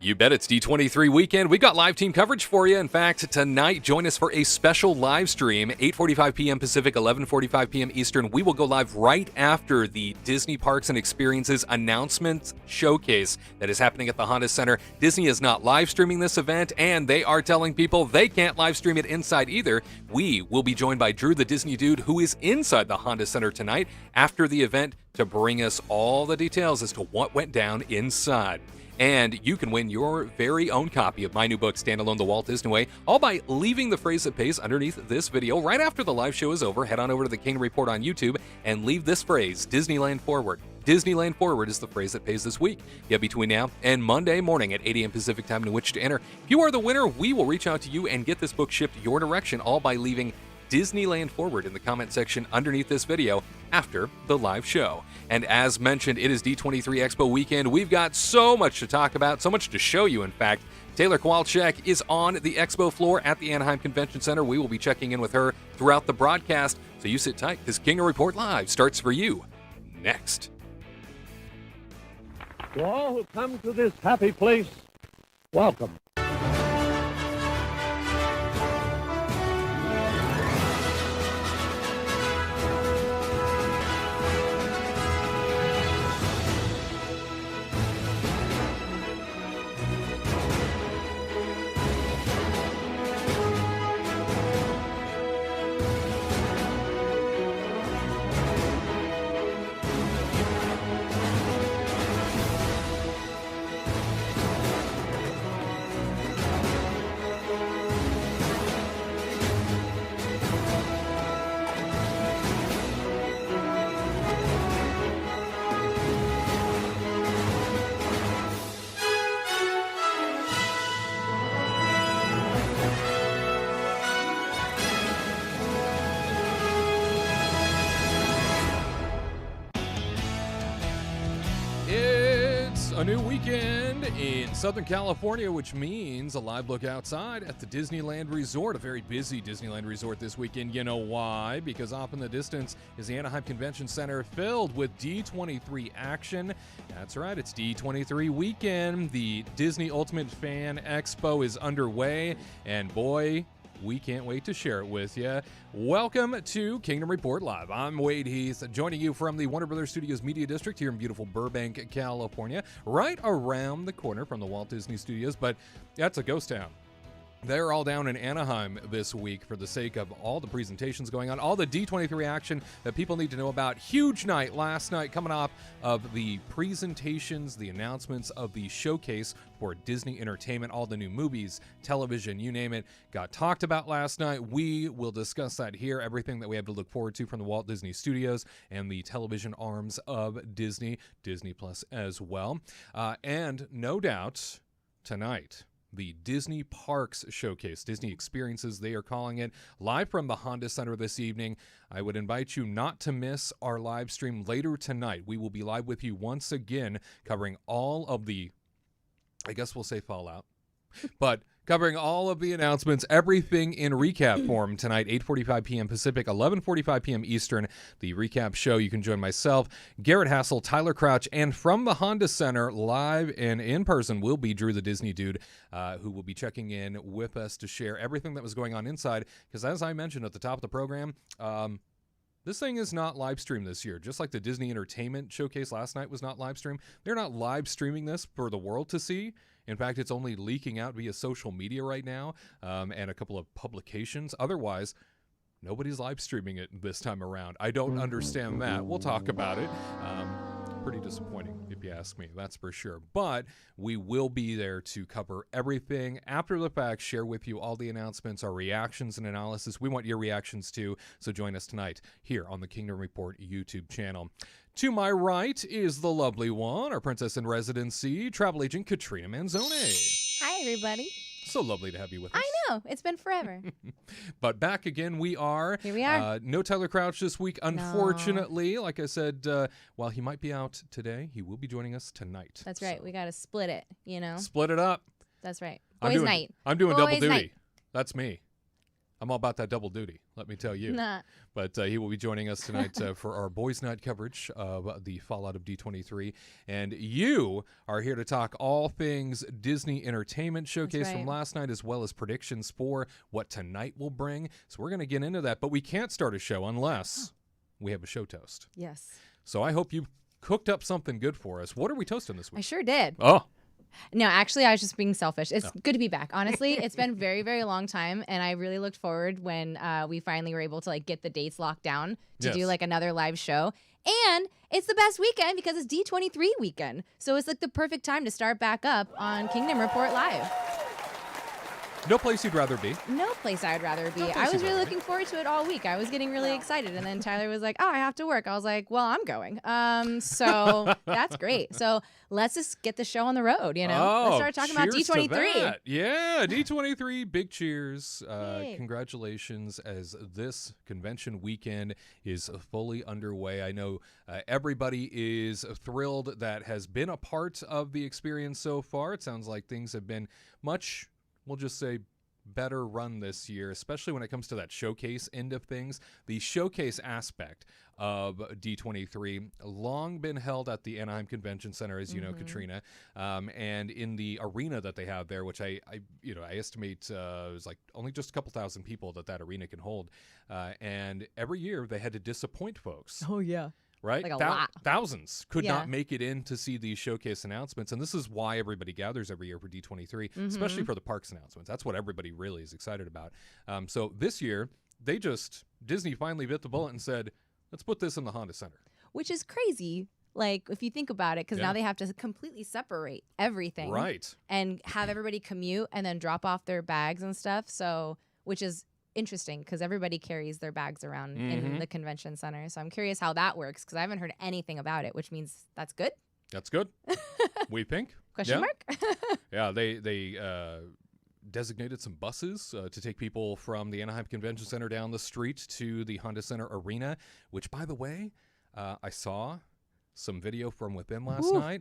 You bet it's D23 Weekend. We've got live team coverage for you. In fact, tonight, join us for a special live stream, 8:45 p.m. Pacific, 11:45 p.m. Eastern. We will go live right after the Disney Parks and Experiences announcement showcase that is happening at the Honda Center. Disney is not live streaming this event, and they are telling people they can't live stream it inside either. We will be joined by Drew, the Disney dude, who is inside the Honda Center tonight after the event to bring us all the details as to what went down inside. And you can win your very own copy of my new book, Standalone: The Walt Disney Way, all by leaving the phrase that pays underneath this video. Right after the live show is over, head on over to the King Report on YouTube and leave this phrase, Disneyland Forward. Disneyland Forward is the phrase that pays this week. You have between now and Monday morning at 8 a.m. Pacific time in which to enter. If you are the winner, we will reach out to you and get this book shipped your direction, all by leaving Disneyland Forward in the comment section underneath this video after the live show. And as mentioned, it is D23 Expo Weekend. We've got so much to talk about, so much to show you, in fact. Taylor Kowalczyk is on the expo floor at the Anaheim Convention Center. We will be checking in with her throughout the broadcast, so you sit tight. This King Report Live starts for you next. To all who come to this happy place, welcome. A new weekend in Southern California, which means a live look outside at the Disneyland Resort. A very busy Disneyland Resort this weekend. You know why? Because off in the distance is the Anaheim Convention Center filled with D23 action. That's right, it's D23 Weekend. The Disney Ultimate Fan Expo is underway, and boy, we can't wait to share it with you. Welcome to Kingdom Report Live. I'm Wade Heath, joining you from the Warner Brothers Studios Media District here in beautiful Burbank, California, right around the corner from the Walt Disney Studios, but that's a ghost town. They're all down in Anaheim this week for the sake of all the presentations going on, all the D23 action that people need to know about. Huge night last night coming off of the presentations, the announcements of the showcase for Disney Entertainment. All the new movies, television, you name it, got talked about last night. We will discuss that here, everything that we have to look forward to from the Walt Disney Studios and the television arms of Disney, Disney Plus as well. And no doubt, tonight, the Disney Parks Showcase, Disney Experiences, they are calling it, live from the Honda Center this evening. I would invite you not to miss our live stream later tonight. We will be live with you once again, covering all of the, I guess we'll say fallout, but covering all of the announcements, everything in recap form tonight, 8:45 p.m. Pacific, 11:45 p.m. Eastern. The recap show, you can join myself, Garrett Hassel, Tyler Crouch, and from the Honda Center, live and in person, will be Drew the Disney Dude, who will be checking in with us to share everything that was going on inside. Because as I mentioned at the top of the program, this thing is not live streamed this year. Just like the Disney Entertainment Showcase last night was not live streamed, they're not live streaming this for the world to see. In fact, it's only leaking out via social media right now and a couple of publications. Otherwise, nobody's live streaming it this time around. I don't understand that. We'll talk about it. Pretty disappointing, if you ask me, that's for sure. But we will be there to cover everything after the fact, share with you all the announcements, our reactions and analysis. We want your reactions too, so join us tonight here on the Kingdom Report YouTube channel. To my right is the lovely one, our princess in residency, travel agent Katrina Manzone. Hi, everybody. So lovely to have you with us. I know. It's been forever. But back again, we are. Here we are. No Tyler Crouch this week, unfortunately. No. Like I said, while he might be out today, he will be joining us tonight. That's right. We got to split it, you know. Split it up. That's right. I'm doing double duty. Night. That's me. I'm all about that double duty, let me tell you. Nah. But he will be joining us tonight for our Boys Night coverage of the fallout of D23. And you are here to talk all things Disney Entertainment Showcase from right. last night, as well as predictions for what tonight will bring. So we're going to get into that. But we can't start a show unless we have a show toast. Yes. So I hope you cooked up something good for us. What are we toasting this I week? sure did. Oh. No, actually, I was just being selfish. It's good to be back. Honestly, it's been a very, very long time, and I really looked forward when we finally were able to like get the dates locked down to do like another live show. And it's the best weekend because it's D23 weekend, so it's like the perfect time to start back up on Kingdom Report Live. No place you'd rather be. No place I'd rather be. I was really looking forward to it all week. I was getting really excited, and then Tyler was like, "Oh, I have to work." I was like, "Well, I'm going." So that's great. So let's just get the show on the road. Let's start talking about D23. Yeah, D23. Big cheers! Yay. Congratulations, as this convention weekend is fully underway. I know everybody is thrilled that has been a part of the experience so far. It sounds like things have been much, we'll just say, better run this year, especially when it comes to that showcase end of things. The showcase aspect of D23 long been held at the Anaheim Convention Center, as you know, Katrina, and in the arena that they have there, which I estimate it was like only just a couple thousand people that arena can hold, and every year they had to disappoint folks. Oh yeah. Right? Like a lot. Thousands could not make it in to see these showcase announcements. And this is why everybody gathers every year for D23, especially for the parks announcements. That's what everybody really is excited about. So this year, Disney finally bit the bullet and said, let's put this in the Honda Center. Which is crazy, like, if you think about it, because now they have to completely separate everything. Right. And have everybody commute and then drop off their bags and stuff. So, which is interesting because everybody carries their bags around in the convention center. So I'm curious how that works because I haven't heard anything about it, which means that's good. That's good. We think. Question mark? Yeah, they designated some buses to take people from the Anaheim Convention Center down the street to the Honda Center Arena, which, by the way, I saw some video from within last night.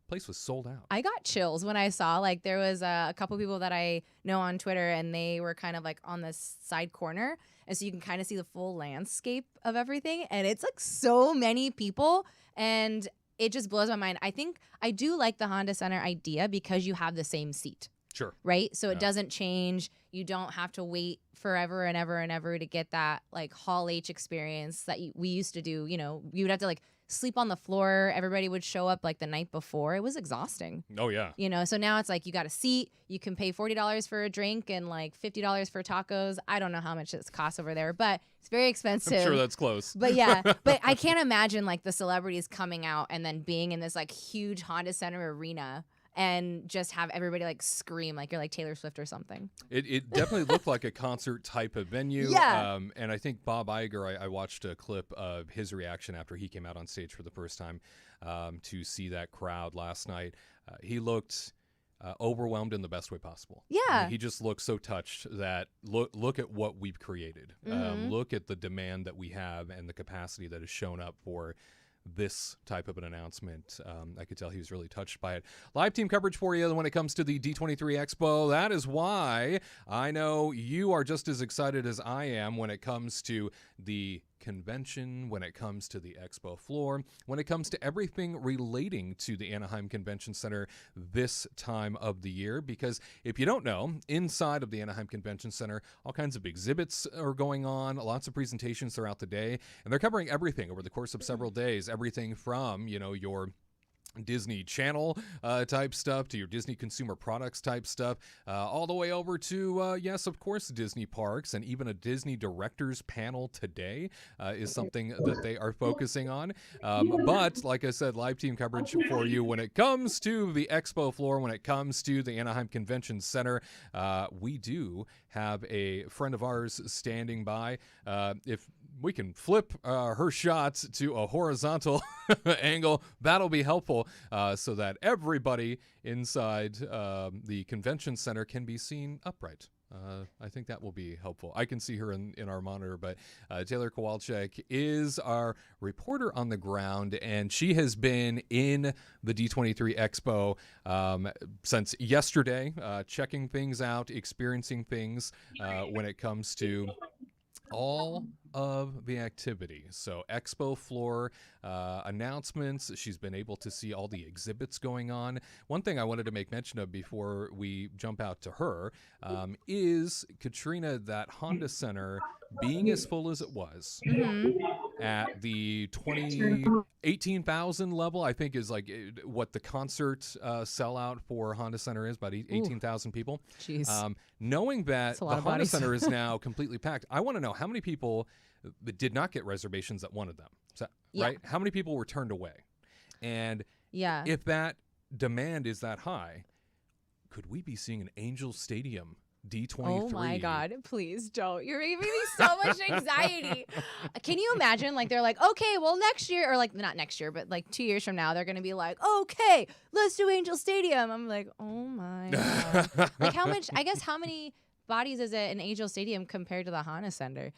Place was sold out. I got chills when I saw, like, there was a couple people that I know on Twitter, and they were kind of like on this side corner, and so you can kind of see the full landscape of everything, and it's like so many people, and it just blows my mind. I think I do like the Honda Center idea because you have the same seat. Sure. Right? So it doesn't change. You don't have to wait forever and ever and ever to get that like Hall H experience that we used to do. You would have to like sleep on the floor. Everybody would show up like the night before. It was exhausting. Oh, yeah. So now it's like you got a seat. You can pay $40 for a drink and like $50 for tacos. I don't know how much it costs over there, but it's very expensive. I'm sure that's close. But yeah, but I can't imagine like the celebrities coming out and then being in this like huge Honda Center arena and just have everybody like scream like you're like Taylor Swift or something. It definitely looked like a concert type of venue. Yeah. And I think Bob Iger, I watched a clip of his reaction after he came out on stage for the first time to see that crowd last night. He looked overwhelmed in the best way possible. Yeah. I mean, he just looked so touched that look at what we've created. Look at the demand that we have and the capacity that has shown up for this type of an announcement. I could tell he was really touched by it. Live team coverage for you when it comes to the D23 Expo. That is why I know you are just as excited as I am when it comes to the convention, when it comes to the expo floor, when it comes to everything relating to the Anaheim Convention Center this time of the year. Because if you don't know, inside of the Anaheim Convention Center, all kinds of exhibits are going on, lots of presentations throughout the day, and they're covering everything over the course of several days, everything from, your Disney Channel type stuff to your Disney consumer products type stuff, all the way over to, yes, of course, Disney parks, and even a Disney directors panel today is something that they are focusing on. But like I said, live team coverage for you when it comes to the expo floor, when it comes to the Anaheim Convention Center. We do have a friend of ours standing by. If we can flip her shots to a horizontal angle, that'll be helpful so that everybody inside the convention center can be seen upright I think that will be helpful. I can see her in our monitor, but Taylor Kowalczyk is our reporter on the ground, and she has been in the D23 Expo since yesterday, checking things out, experiencing things when it comes to all of the activity. So expo floor announcements. She's been able to see all the exhibits going on. One thing I wanted to make mention of before we jump out to her is, Katrina, that Honda Center being as full as it was at the 18,000 level, I think is like what the concert sellout for Honda Center is, about 18,000 people. Jeez. Knowing that the Honda bodies. Center is now completely packed, I want to know how many people that did not get reservations that wanted them. So, right? How many people were turned away? And if that demand is that high, could we be seeing an Angel Stadium D23? Oh my God, please don't. You're giving me so much anxiety. Can you imagine, like, they're like, okay, well, next year, or like, not next year, but like 2 years from now, they're going to be like, okay, let's do Angel Stadium. I'm like, oh my God. Like, how many bodies is it in Angel Stadium compared to the Honda Center?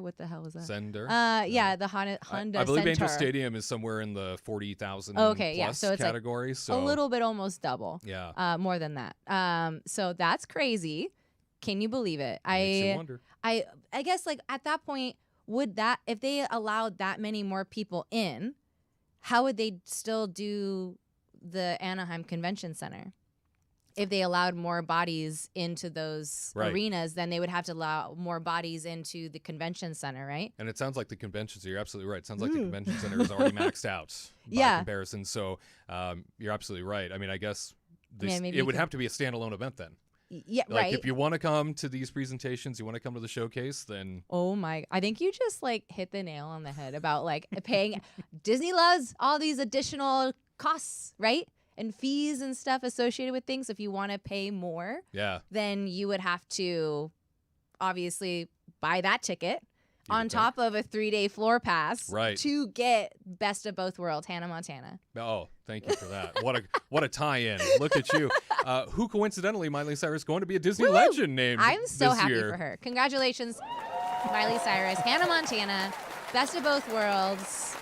What the hell is that? Sender. The Honda I believe Center. Angel Stadium is somewhere in the 40,000 plus so it's category. Like so a little bit, almost double. Yeah. More than that. So that's crazy. Can you believe it? Makes you wonder. I guess, like, at that point, if they allowed that many more people in, how would they still do the Anaheim Convention Center? If they allowed more bodies into those arenas, then they would have to allow more bodies into the convention center, right? And it sounds like the convention center, you're absolutely right. It sounds like the convention center is already maxed out by comparison. So you're absolutely right. I mean, I guess it would have to be a standalone event then. Yeah, like, right. If you want to come to these presentations, you want to come to the showcase, then... I think you just, like, hit the nail on the head about, like, paying... Disney loves all these additional costs, right? And fees and stuff associated with things. If you want to pay more, then you would have to obviously buy that ticket on top of a 3-day floor pass to get Best of Both Worlds, Hannah Montana. Oh, thank you for that. What a tie-in. Look at you. Who coincidentally, Miley Cyrus, going to be a Disney legend named I'm so this happy year. for her. Congratulations, Miley Cyrus, Hannah Montana, Best of Both Worlds.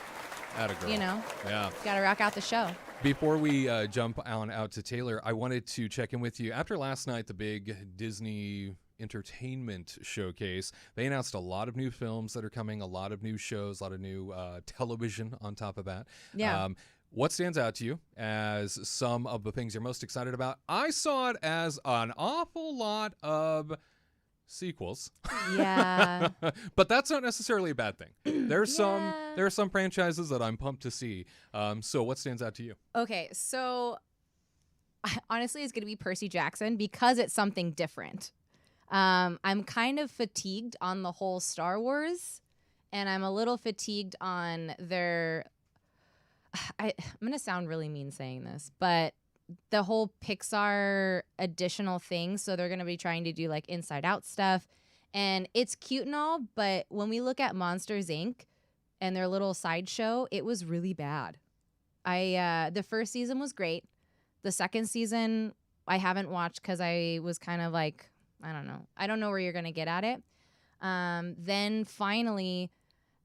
Atta girl. You know, yeah, got to rock out the show. Before we jump out to Taylor, I wanted to check in with you. After last night, the big Disney entertainment showcase, they announced a lot of new films that are coming, a lot of new shows, a lot of new television on top of that. Yeah. What stands out to you as some of the things you're most excited about? I saw it as an awful lot of sequels. Yeah. But that's not necessarily a bad thing. There are some franchises that I'm pumped to see. So what stands out to you? Okay, so honestly, it's going to be Percy Jackson because it's something different. I'm kind of fatigued on the whole Star Wars, and I'm a little fatigued on their... I'm going to sound really mean saying this, but the whole Pixar additional thing. So they're going to be trying to do like Inside Out stuff, and it's cute and all, but when we look at Monsters Inc. and their little sideshow, it was really bad. The first season was great. The second season I haven't watched because I was kind of like, I don't know where you're going to get at it. Then finally,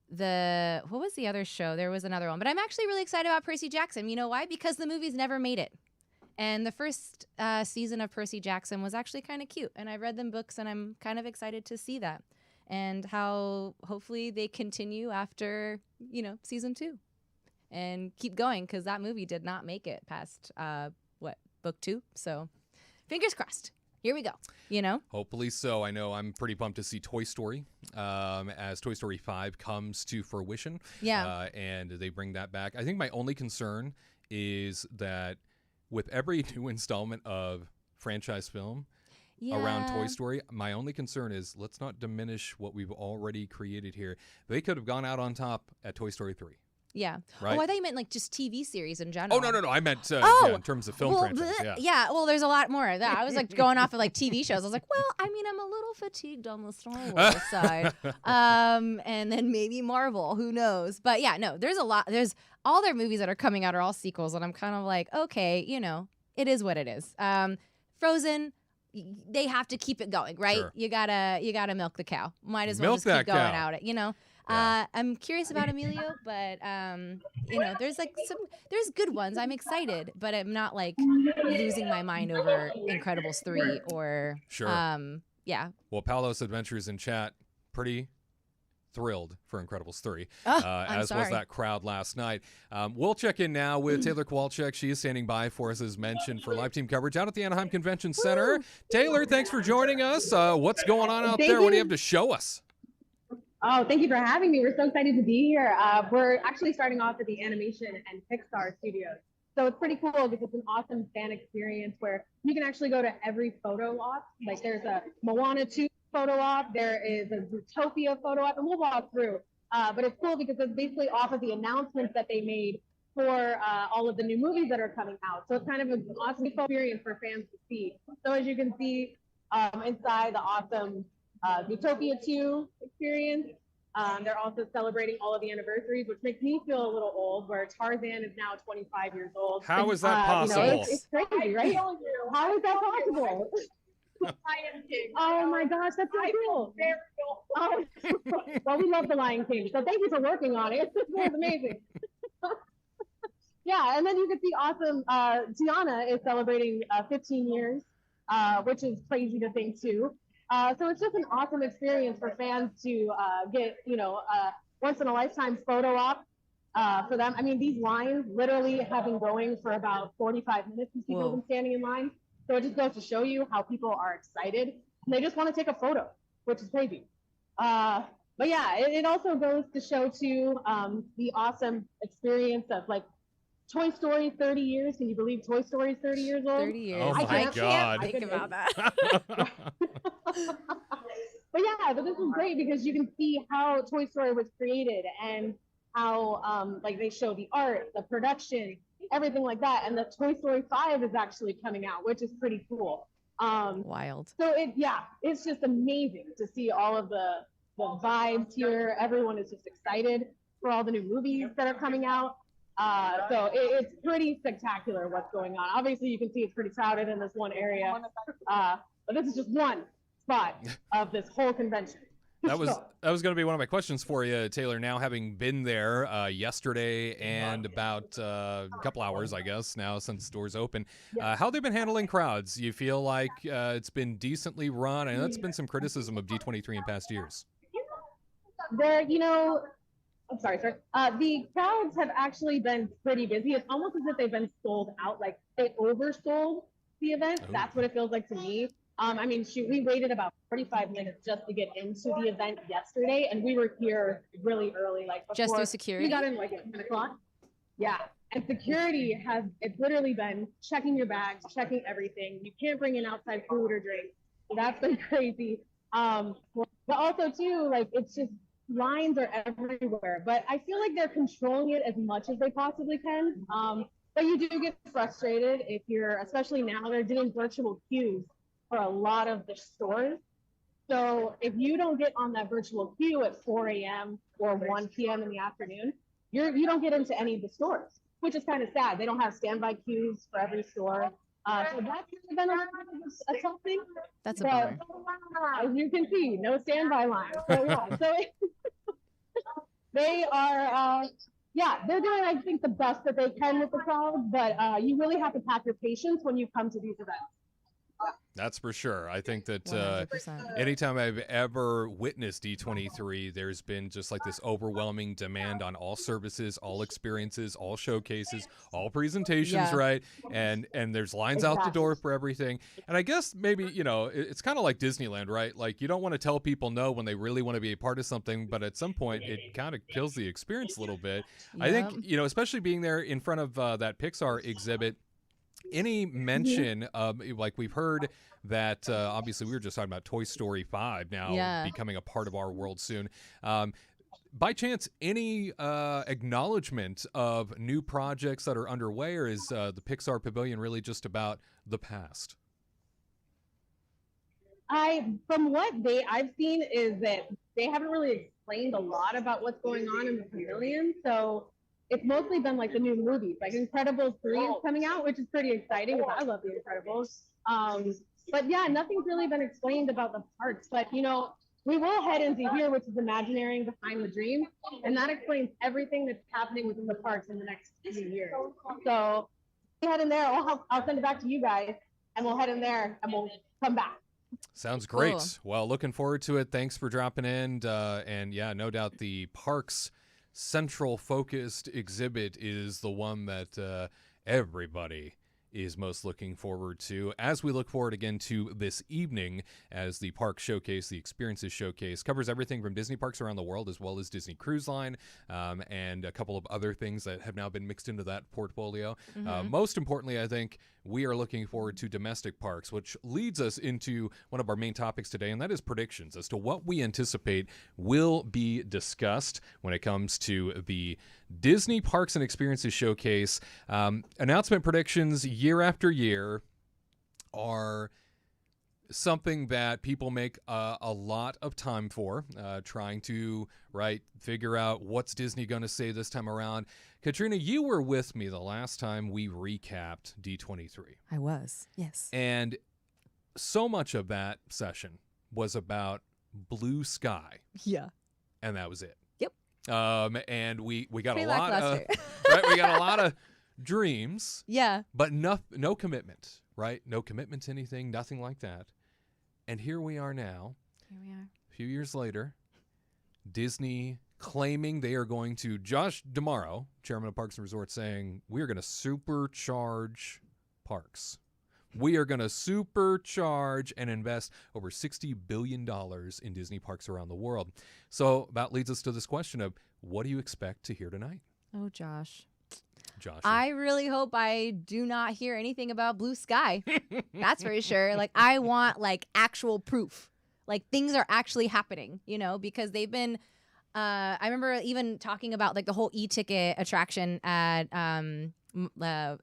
what was the other show? There was another one, but I'm actually really excited about Percy Jackson. You know why? Because the movies never made it. And the first season of Percy Jackson was actually kind of cute. And I read them books, and I'm kind of excited to see that. And how hopefully they continue after, season 2. And keep going, because that movie did not make it past, book 2. So fingers crossed. Here we go, Hopefully so. I know I'm pretty pumped to see Toy Story as Toy Story 5 comes to fruition. Yeah. And they bring that back. I think my only concern is that with every new installment of franchise film around Toy Story, my only concern is let's not diminish what we've already created here. They could have gone out on top at Toy Story 3. Yeah. Right? Oh, I thought you meant like just TV series in general. Oh, no. I meant in terms of film franchise. Yeah. Yeah. Well, there's a lot more of that. I was like going off of like TV shows. I was like, well, I'm a little fatigued on the Star Wars side. And then maybe Marvel. Who knows? But yeah, no, there's a lot. There's all their movies that are coming out are all sequels. And I'm kind of like, okay, it is what it is. Frozen, they have to keep it going, right? Sure. You gotta milk the cow. Might as well Milk just keep that going cow. at it, you know. Yeah. I'm curious about Emilio, but you know, there's good ones. I'm excited, but I'm not like losing my mind over Incredibles 3 or Sure. yeah. Well, Palos Adventures in chat, pretty thrilled for Incredibles 3, I'm as was sorry. that crowd last night. We'll check in now with Taylor Kowalczyk. She is standing by for us, as mentioned, for live team coverage out at the Anaheim Convention Center. Taylor, thanks for joining us. What's going on out there? What do you have to show us? Oh, thank you for having me. We're so excited to be here. We're actually starting off at the animation and Pixar studios. So it's pretty cool because it's an awesome fan experience where you can actually go to every photo op. Like there's a Moana 2 photo op, there is a Zootopia photo op, and we'll walk through. But it's cool because it's basically off of the announcements that they made for all of the new movies that are coming out. So it's kind of an awesome experience for fans to see. So as you can see inside the awesome Zootopia 2 experience. They're also celebrating all of the anniversaries, which makes me feel a little old, where Tarzan is now 25 years old. How is that possible? You know, it's crazy, right? How is that possible? Oh my gosh, that's so cool. Oh, well, we love the Lion King, so thank you for working on it. It was amazing. Yeah, and then you can see awesome, Tiana is celebrating 15 years, which is crazy to think too. So it's just an awesome experience for fans to get, you know, once in a lifetime photo op for them. I mean, these lines literally have been going for about 45 minutes since people have been standing in line. So it just goes to show you how people are excited and they just want to take a photo, which is crazy. But yeah, it also goes to show too the awesome experience of like Toy Story 30 years. Can you believe Toy Story is 30 years old? 30 years. Oh my God. Think about that. But yeah, but this is great because you can see how Toy Story was created and how like they show the art, the production, everything like that. And the Toy Story 5 is actually coming out, which is pretty cool. Wild. So it's just amazing to see all of the vibes here. Everyone is just excited for all the new movies that are coming out. So it's pretty spectacular what's going on. Obviously, you can see it's pretty crowded in this one area, but this is just one spot of this whole convention. That was going to be one of my questions for you, Taylor. Now, having been there yesterday and about a couple hours, I guess, now since doors open, how they've been handling crowds? You feel like it's been decently run? I know that's been some criticism of D23 in past years. There, you know. I'm sorry, sir. The crowds have actually been pretty busy. It's almost as if they've been sold out, like they oversold the event. Oh. That's what it feels like to me. I mean, shoot, we waited about 45 minutes just to get into the event yesterday, and we were here really early, like before. Just through security? We got in like at 10 o'clock. Yeah, and security it's literally been checking your bags, checking everything. You can't bring in outside food or drink. So that's been crazy. But also too, like it's just, lines are everywhere, but I feel like they're controlling it as much as they possibly can. But you do get frustrated if especially now they're doing virtual queues for a lot of the stores. So if you don't get on that virtual queue at 4 a.m. or 1 p.m. in the afternoon, you don't get into any of the stores, which is kind of sad. They don't have standby queues for every store. So that's been a tough thing. That's a bummer. As you can see, no standby line. So yeah, they are, they're doing, I think, the best that they can with the crowd, but you really have to pack your patience when you come to these events. That's for sure. I think that 100%. anytime I've ever witnessed D23, there's been just like this overwhelming demand on all services, all experiences, all showcases, all presentations, right? And there's lines out the door for everything. And I guess maybe, you know, it's kind of like Disneyland, right? Like you don't want to tell people no when they really want to be a part of something, but at some point it kind of kills the experience a little bit. Yeah. I think, you know, especially being there in front of that Pixar exhibit, any mention of, like we've heard that obviously we were just talking about Toy Story 5 now becoming a part of our world soon. By chance, any acknowledgement of new projects that are underway, or is the Pixar Pavilion really just about the past? From what I've seen is that they haven't really explained a lot about what's going on in the pavilion. So it's mostly been like the new movies, like Incredibles 3 is coming out, which is pretty exciting because I love the Incredibles. But yeah, nothing's really been explained about the parks. But we will head into here, which is Imagineering Behind the Dream, and that explains everything that's happening within the parks in the next few years. So we head in there. I'll send it back to you guys, and we'll head in there, and we'll come back. Sounds great. Cool. Well, looking forward to it. Thanks for dropping in. And yeah, no doubt the park's central focused exhibit is the one that everybody is most looking forward to, as we look forward again to this evening, as the Park Showcase, the Experiences Showcase, covers everything from Disney parks around the world, as well as Disney Cruise Line, and a couple of other things that have now been mixed into that portfolio. Most importantly, I think we are looking forward to domestic parks, which leads us into one of our main topics today, and that is predictions as to what we anticipate will be discussed when it comes to the Disney Parks and Experiences Showcase. Announcement predictions year after year are something that people make a lot of time for, trying to figure out what's Disney going to say this time around. Katrina, you were with me the last time we recapped D23. I was, yes. And so much of that session was about blue sky. Yeah. And that was it. Yep. And we got Pretty a lot of lackluster. we got a lot of dreams. Yeah. But no commitment, right? No commitment to anything, nothing like that. And here we are now. Here we are. A few years later, Disney claiming they are going to, Josh D'Amaro, chairman of Parks and Resorts, saying, we are going to supercharge parks. We are going to supercharge and invest over $60 billion in Disney parks around the world. So that leads us to this question of, what do you expect to hear tonight? Oh, Josh. Josh. I really hope I do not hear anything about blue sky. That's for sure. I want actual proof. Things are actually happening, because they've been, I remember even talking about the whole e-ticket attraction at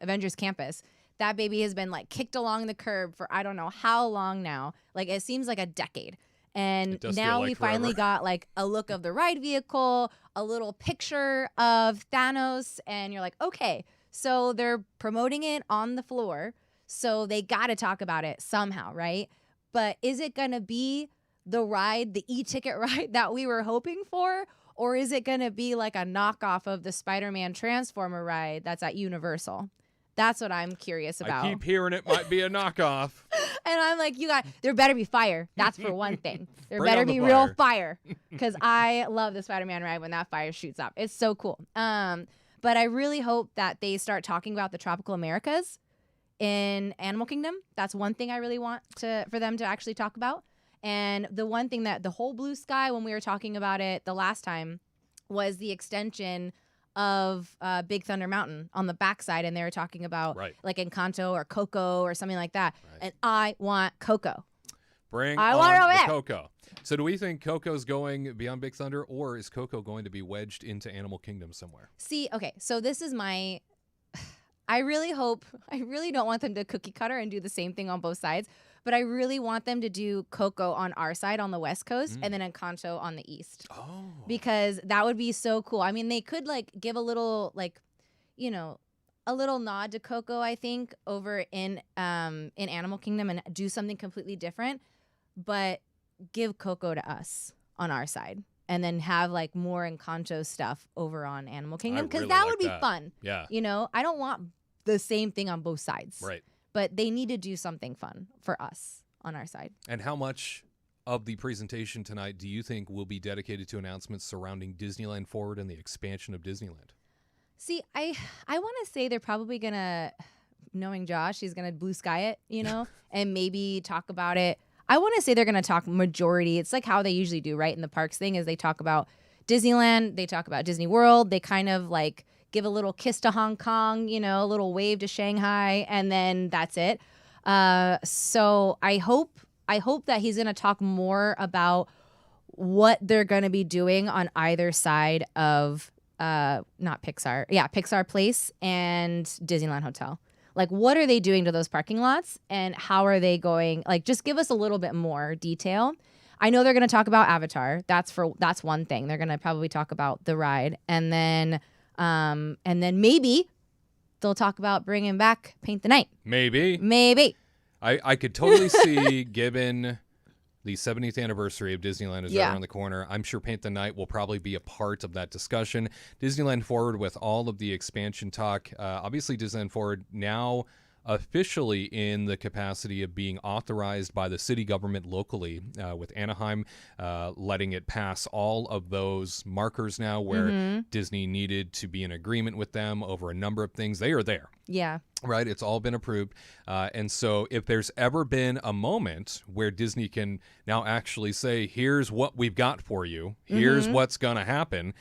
Avengers Campus. That baby has been kicked along the curb for I don't know how long now. It seems like a decade. And now we finally got a look of the ride vehicle, a little picture of Thanos, and you're okay, so they're promoting it on the floor, so they got to talk about it somehow, right? But is it going to be the ride, the e-ticket ride that we were hoping for? Or is it going to be a knockoff of the Spider-Man Transformer ride that's at Universal? That's what I'm curious about. I keep hearing it might be a knockoff. And I'm there better be fire. That's for one thing. There Bring better on the be fire. real fire, because I love the Spider-Man ride when that fire shoots up. It's so cool. But I really hope that they start talking about the tropical Americas in Animal Kingdom. That's one thing I really want for them to actually talk about. And the one thing that the whole blue sky, when we were talking about it the last time, was the extension of Big Thunder Mountain on the backside, and they were talking about Encanto or Coco or something like that. Right. And I want Coco. I want the Coco. So do we think Coco's going beyond Big Thunder, or is Coco going to be wedged into Animal Kingdom somewhere? See, okay, so this is I really don't want them to cookie cutter and do the same thing on both sides, but I really want them to do Coco on our side on the West Coast and then Encanto on the East. Oh. Because that would be so cool. I mean, they could give a little a little nod to Coco, I think, over in Animal Kingdom and do something completely different, but give Coco to us on our side. And then have more Encanto stuff over on Animal Kingdom, because that would be fun. Yeah. I don't want the same thing on both sides. Right. But they need to do something fun for us on our side. And how much of the presentation tonight do you think will be dedicated to announcements surrounding Disneyland Forward and the expansion of Disneyland? See, I want to say they're probably going to, knowing Josh, he's going to blue sky it, and maybe talk about it. I want to say they're going to talk majority. It's how they usually do, right? In the parks thing is they talk about Disneyland, they talk about Disney World, they kind of give a little kiss to Hong Kong, a little wave to Shanghai, and then that's it. So I hope that he's going to talk more about what they're going to be doing on either side of not Pixar. Yeah, Pixar Place and Disneyland Hotel. What are they doing to those parking lots, and how are they going? Just give us a little bit more detail. I know they're going to talk about Avatar. That's one thing. They're going to probably talk about the ride, and then maybe they'll talk about bringing back Paint the Night. Maybe. I could totally see, given the 70th anniversary of Disneyland is right around the corner, I'm sure Paint the Night will probably be a part of that discussion. Disneyland Forward with all of the expansion talk. Obviously, Disneyland Forward now officially in the capacity of being authorized by the city government locally, with Anaheim letting it pass all of those markers now where Disney needed to be in agreement with them over a number of things. They are there. Yeah. Right? It's all been approved. And so if there's ever been a moment where Disney can now actually say, here's what we've got for you, here's what's going to happen,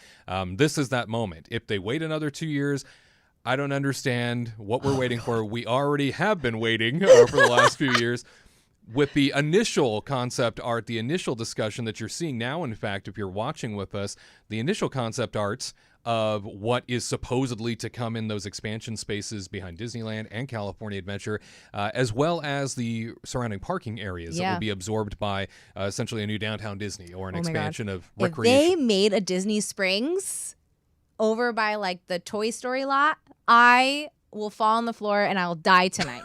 this is that moment. If they wait another 2 years, I don't understand what we're waiting for. We already have been waiting for the last few years. With the initial concept art, the initial discussion that you're seeing now, in fact, if you're watching with us, the initial concept arts of what is supposedly to come in those expansion spaces behind Disneyland and California Adventure, as well as the surrounding parking areas that will be absorbed by essentially a new downtown Disney or an expansion of recreation. If they made a Disney Springs over by like the Toy Story lot, I will fall on the floor and I'll die tonight.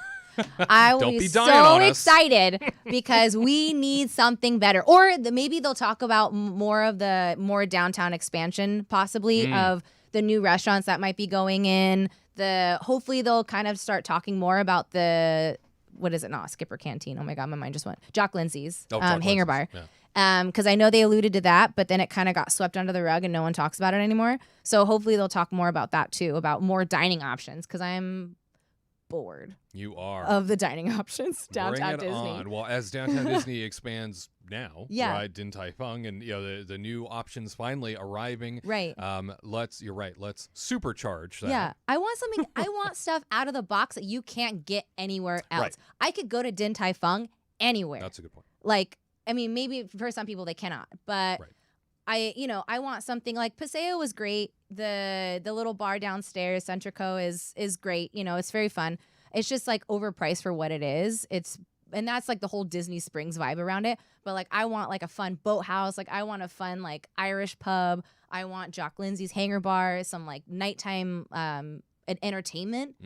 I will be so excited because we need something better. Or maybe they'll talk about more downtown expansion, possibly, of the new restaurants that might be going in. Hopefully they'll kind of start talking more about what is it not? Skipper Canteen. Oh my God, my mind just went. Jock Lindsay's Hangar Bar. Yeah. Because I know they alluded to that, but then it kind of got swept under the rug and no one talks about it anymore. So hopefully they'll talk more about that too, about more dining options, because I'm bored. You are. Of the dining options downtown Disney. On. Well, as downtown Disney expands now, right, Din Tai Fung, and the new options finally arriving. Right. You're right. Let's supercharge that. Yeah. I want stuff out of the box that you can't get anywhere else. Right. I could go to Din Tai Fung anywhere. That's a good point. Like, I mean, maybe for some people they cannot, but I want something like Paseo was great. The little bar downstairs, Centrico is great. It's very fun. It's just like overpriced for what it is. And that's like the whole Disney Springs vibe around it. But like, I want like a fun boathouse. Like, I want a fun like Irish pub. I want Jock Lindsay's Hangar Bar, some like nighttime entertainment.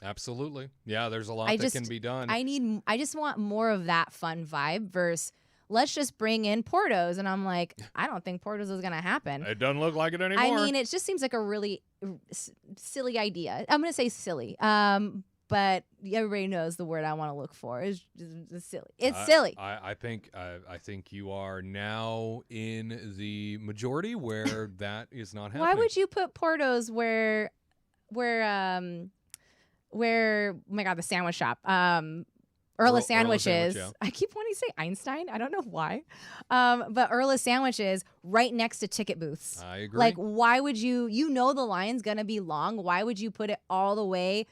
Absolutely. Yeah, there's a lot that can be done. I just want more of that fun vibe versus let's just bring in Portos. And I'm like, I don't think Portos is going to happen. It doesn't look like it anymore. I mean, it just seems like a really silly idea. I'm going to say silly. But everybody knows the word I want to look for is silly. It's silly. I think you are now in the majority where that is not happening. Why would you put Portos where oh my God, the sandwich shop. Earl of Sandwiches. Sandwich, I keep wanting to say Einstein. I don't know why. But Earl of Sandwiches right next to ticket booths. I agree. Like, why would you the line's going to be long. Why would you put it all the way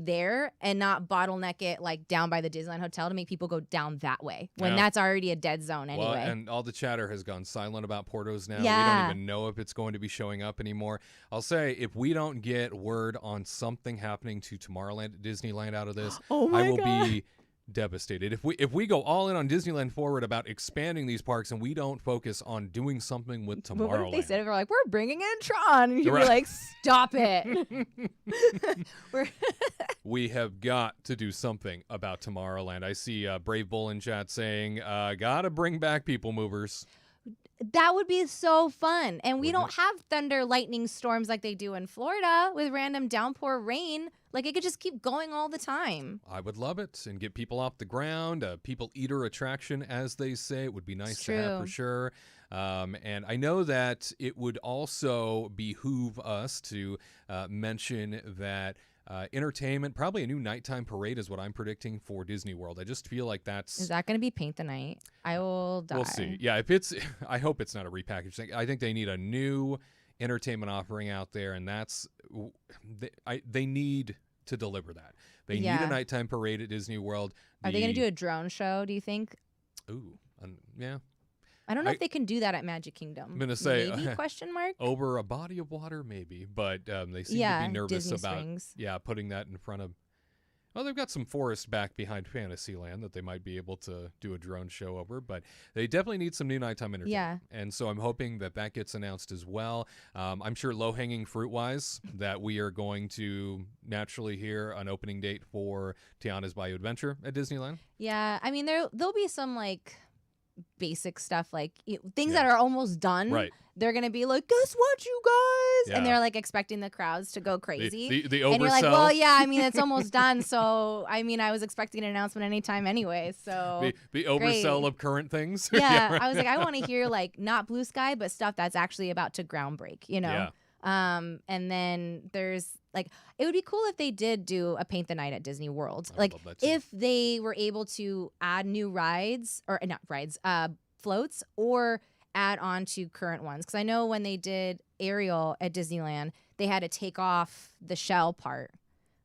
there and not bottleneck it like down by the Disneyland Hotel to make people go down that way when that's already a dead zone anyway? Well, and all the chatter has gone silent about Portos now. Yeah. We don't even know if it's going to be showing up anymore. I'll say, if we don't get word on something happening to Tomorrowland at Disneyland out of this, I will be devastated. If we go all in on Disneyland Forward about expanding these parks and we don't focus on doing something with Tomorrowland. But what if they said, we're like, we're bringing in Tron? And you'd be like, stop it. We have got to do something about Tomorrowland. I see Brave Bull in chat saying, gotta bring back People Movers. That would be so fun. And we don't have thunder, lightning storms like they do in Florida with random downpour rain. Like, it could just keep going all the time. I would love it. And get people off the ground. People eater attraction, as they say. It would be nice to have for sure. And I know that it would also behoove us to mention that entertainment, probably a new nighttime parade is what I'm predicting for Disney World. I just feel like Is that going to be Paint the Night? I will die. We'll see. Yeah, I hope it's not a repackaged thing. I think they need a new entertainment offering out there, and they need to deliver that. They need a nighttime parade at Disney World. Are they going to do a drone show, do you think? Ooh, yeah. I don't know if they can do that at Magic Kingdom. I'm going to say maybe, question mark? Over a body of water, maybe. But they seem to be nervous Disney about Springs. putting that in front of. Well, they've got some forest back behind Fantasyland that they might be able to do a drone show over, but they definitely need some new nighttime entertainment. Yeah. And so I'm hoping that that gets announced as well. I'm sure low-hanging fruit-wise that we are going to naturally hear an opening date for Tiana's Bayou Adventure at Disneyland. Yeah, I mean there'll be some like basic stuff like things that are almost done. Right. They're gonna be like, guess what, you guys? Yeah. And they're like expecting the crowds to go crazy. The oversell. And you're like, well, yeah, I mean it's almost done. So I mean I was expecting an announcement anytime anyway. So the oversell of current things. Yeah, right. I was like, I want to hear like not blue sky, but stuff that's actually about to ground break, you know? Yeah. And then there's like, it would be cool if they did do a paint the night at Disney World. I would Like love that too. if they were able to add new rides or not rides, floats or add on to current ones. Cause I know when they did Ariel at Disneyland, they had to take off the shell part,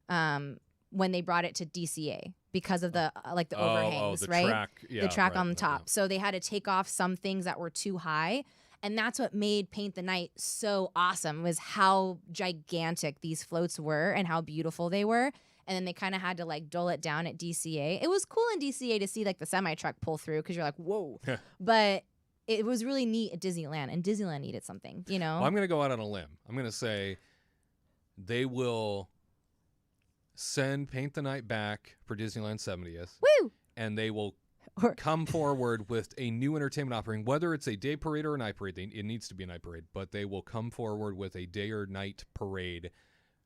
when they brought it to DCA because of the, like the overhangs, the right? track. Yeah, the track right, on the yeah. top. So they had to take off some things that were too high. And that's what made Paint the Night so awesome was how gigantic these floats were and how beautiful they were. And then they kind of had to like dull it down at DCA. It was cool in DCA to see like the semi truck pull through because you're like, whoa. But it was really neat at Disneyland, and Disneyland needed something, you know? Well, I'm going to go out on a limb. I'm going to say they will send Paint the Night back for Disneyland 70th. Woo! And they will Or- come forward with a new entertainment offering, whether it's a day parade or a night parade. It needs to be a night parade, but they will come forward with a day or night parade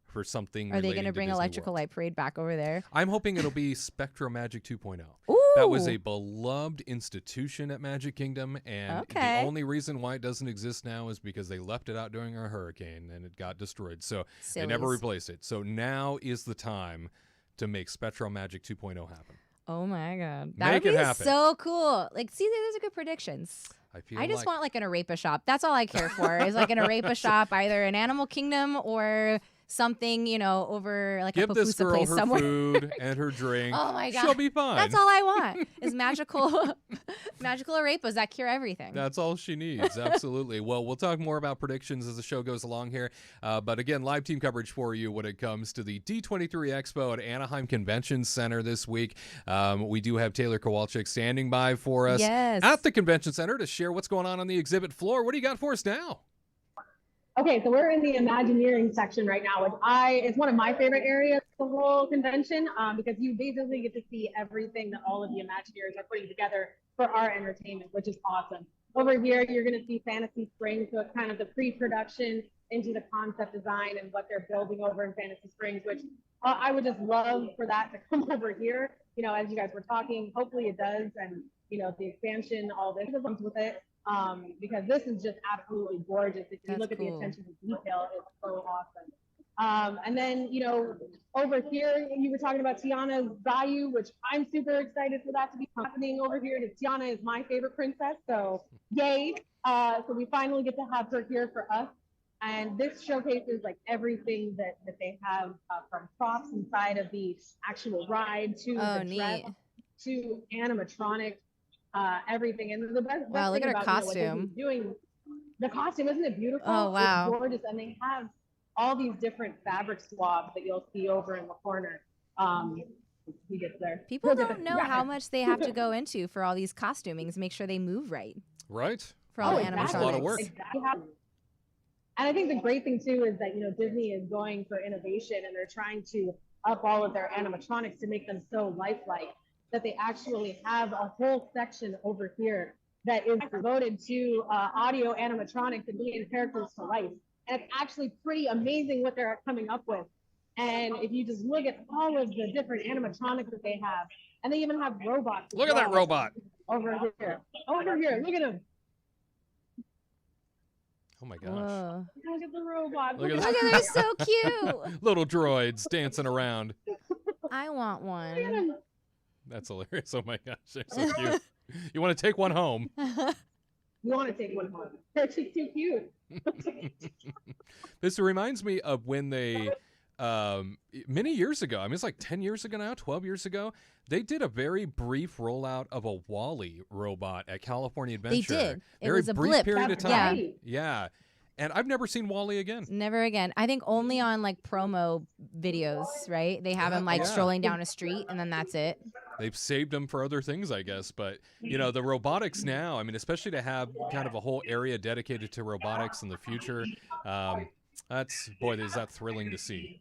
for something. Are they going to bring Electrical Light Parade back over there? I'm hoping it'll be Spectro Magic 2.0. Ooh! That was a beloved institution at Magic Kingdom, and Okay. the only reason why it doesn't exist now is because they left it out during a hurricane and it got destroyed. So they never Sillies. replaced it. So now is the time to make Spectro Magic 2.0 happen. Oh my God. That Make would it be happen. so cool. Like, see, those are good predictions. I I just want like an arepa shop. That's all I care for is like an arepa shop, either in Animal Kingdom or something, you know, over like give a this pupusa girl place her somewhere. food and her drink. Oh my God. She'll be fine. That's all I want is magical arepas that cure everything. That's all she needs. Absolutely. Well, we'll talk more about predictions as the show goes along here. But again, live team coverage for you when it comes to the D23 Expo at Anaheim Convention Center this week. We do have Taylor Kowalczyk standing by for us Yes. at the Convention Center to share what's going on the exhibit floor. What do you got for us now? Okay, so we're in the Imagineering section right now, which it's one of my favorite areas of the whole convention because you basically get to see everything that all of the Imagineers are putting together for our entertainment, which is awesome. Over here, you're going to see Fantasy Springs, so it's kind of the pre-production into the concept design and what they're building over in Fantasy Springs, which I would just love for that to come over here. You know, as you guys were talking, hopefully it does, and you know, the expansion, all this comes with it. Because this is just absolutely gorgeous. If you That's look at the cool. attention to detail, it's so awesome. And then, you know, over here, you were talking about Tiana's Bayou, which I'm super excited for that to be happening over here. And Tiana is my favorite princess, so yay. So we finally get to have her here for us. And this showcases like everything that they have from props inside of the actual ride to Oh, the dress neat. to animatronic. Everything, and the best Wow, look thing at her about, you know, what costume. Disney's doing the costume, isn't it beautiful? Oh, wow. It's gorgeous, and they have all these different fabric swabs that you'll see over in the corner. He gets there. People don't know how much they have to go into for all these costumings, make sure they move right Right? for all the That's animatronics. a lot of work. Exactly. And I think the great thing too is that, you know, Disney is going for innovation, and they're trying to up all of their animatronics to make them so lifelike that they actually have a whole section over here that is devoted to audio animatronics and bringing characters to life. And it's actually pretty amazing what they're coming up with. And if you just look at all of the different animatronics that they have, and they even have robots. as Look at that well. robot. Over here. Over here. Look at him. Oh my gosh. Whoa. Look at the robot. Look at Look at they're so cute. Little droids dancing around. I want Look at one. him. That's hilarious. Oh my gosh. They're so cute. You want to take one home? You want to take one home. They're just too cute. This reminds me of when they, many years ago, I mean, it's like 10 years ago now, 12 years ago, they did a very brief rollout of a Wall-E robot at California Adventure. They did. It Very was a brief blip. period of That's time. right. Yeah. And I've never seen Wally again. Never again. I think only on like promo videos, right? They have him like strolling down a street, and then that's it. They've saved him for other things, I guess. But, the robotics now, I mean, especially to have kind of a whole area dedicated to robotics in the future, is that thrilling to see.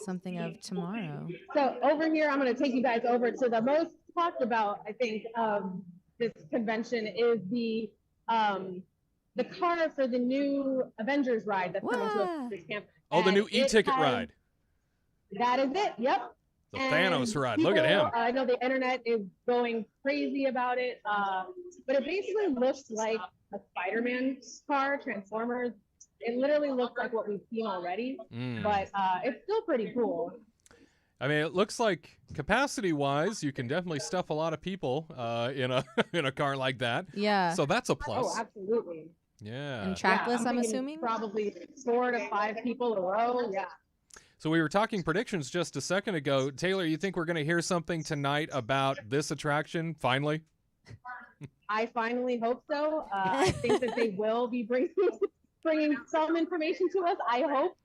Something of tomorrow. So over here, I'm going to take you guys over to the most talked about, I think, this convention is the car for the new Avengers ride that's coming to this campus. Oh, the new e-ticket ride. That is it. Yep. The Thanos ride. Look at him. I know the internet is going crazy about it, but it basically looks like a Spider-Man car, Transformers. It literally looks like what we've seen already, but it's still pretty cool. I mean, it looks like capacity-wise, you can definitely stuff a lot of people in a car like that. Yeah. So that's a plus. Oh, absolutely. Yeah. And trackless, I'm assuming? Probably 4 to 5 people in a row. Yeah. So we were talking predictions just a second ago. Taylor, you think we're going to hear something tonight about this attraction, finally? I finally hope so. I think that they will be bringing some information to us, I hope.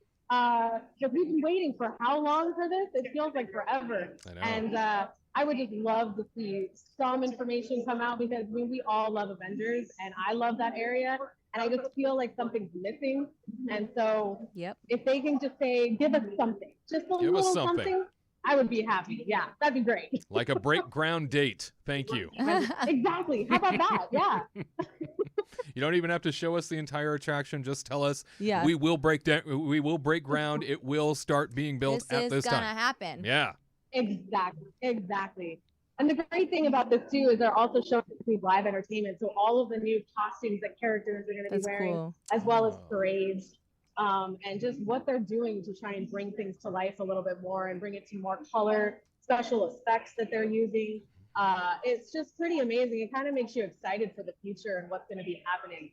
Because we've been waiting for how long for this? It feels like forever. I know. And I would just love to see some information come out because we all love Avengers and I love that area. And I just feel like something's missing. And so if they can just say, give us something, just a little something, I would be happy. Yeah, that'd be great. Like a break ground date. Thank you. Exactly. How about that? Yeah. You don't even have to show us the entire attraction. Just tell us we will break ground. It will start being built at this time. This is gonna happen. Yeah. Exactly. And the great thing about this too is they're also showing live entertainment. So all of the new costumes that characters are going to be wearing, as well as parades, and just what they're doing to try and bring things to life a little bit more and bring it to more color, special effects that they're using. It's just pretty amazing. It kind of makes you excited for the future and what's going to be happening.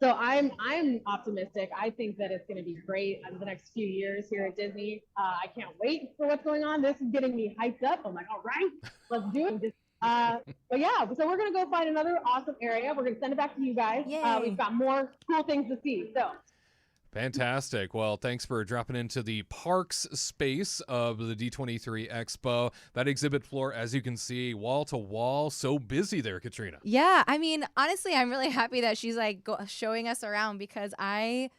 So I'm optimistic. I think that it's going to be great in the next few years here at Disney. I can't wait for what's going on. This is getting me hyped up. I'm like, all right, let's do it. But yeah, so we're going to go find another awesome area. We're going to send it back to you guys. We've got more cool things to see. So. Fantastic. Well, thanks for dropping into the parks space of the D23 Expo. That exhibit floor, as you can see, wall to wall, so busy there, Katrina. Yeah, I mean, honestly, I'm really happy that she's like showing us around because I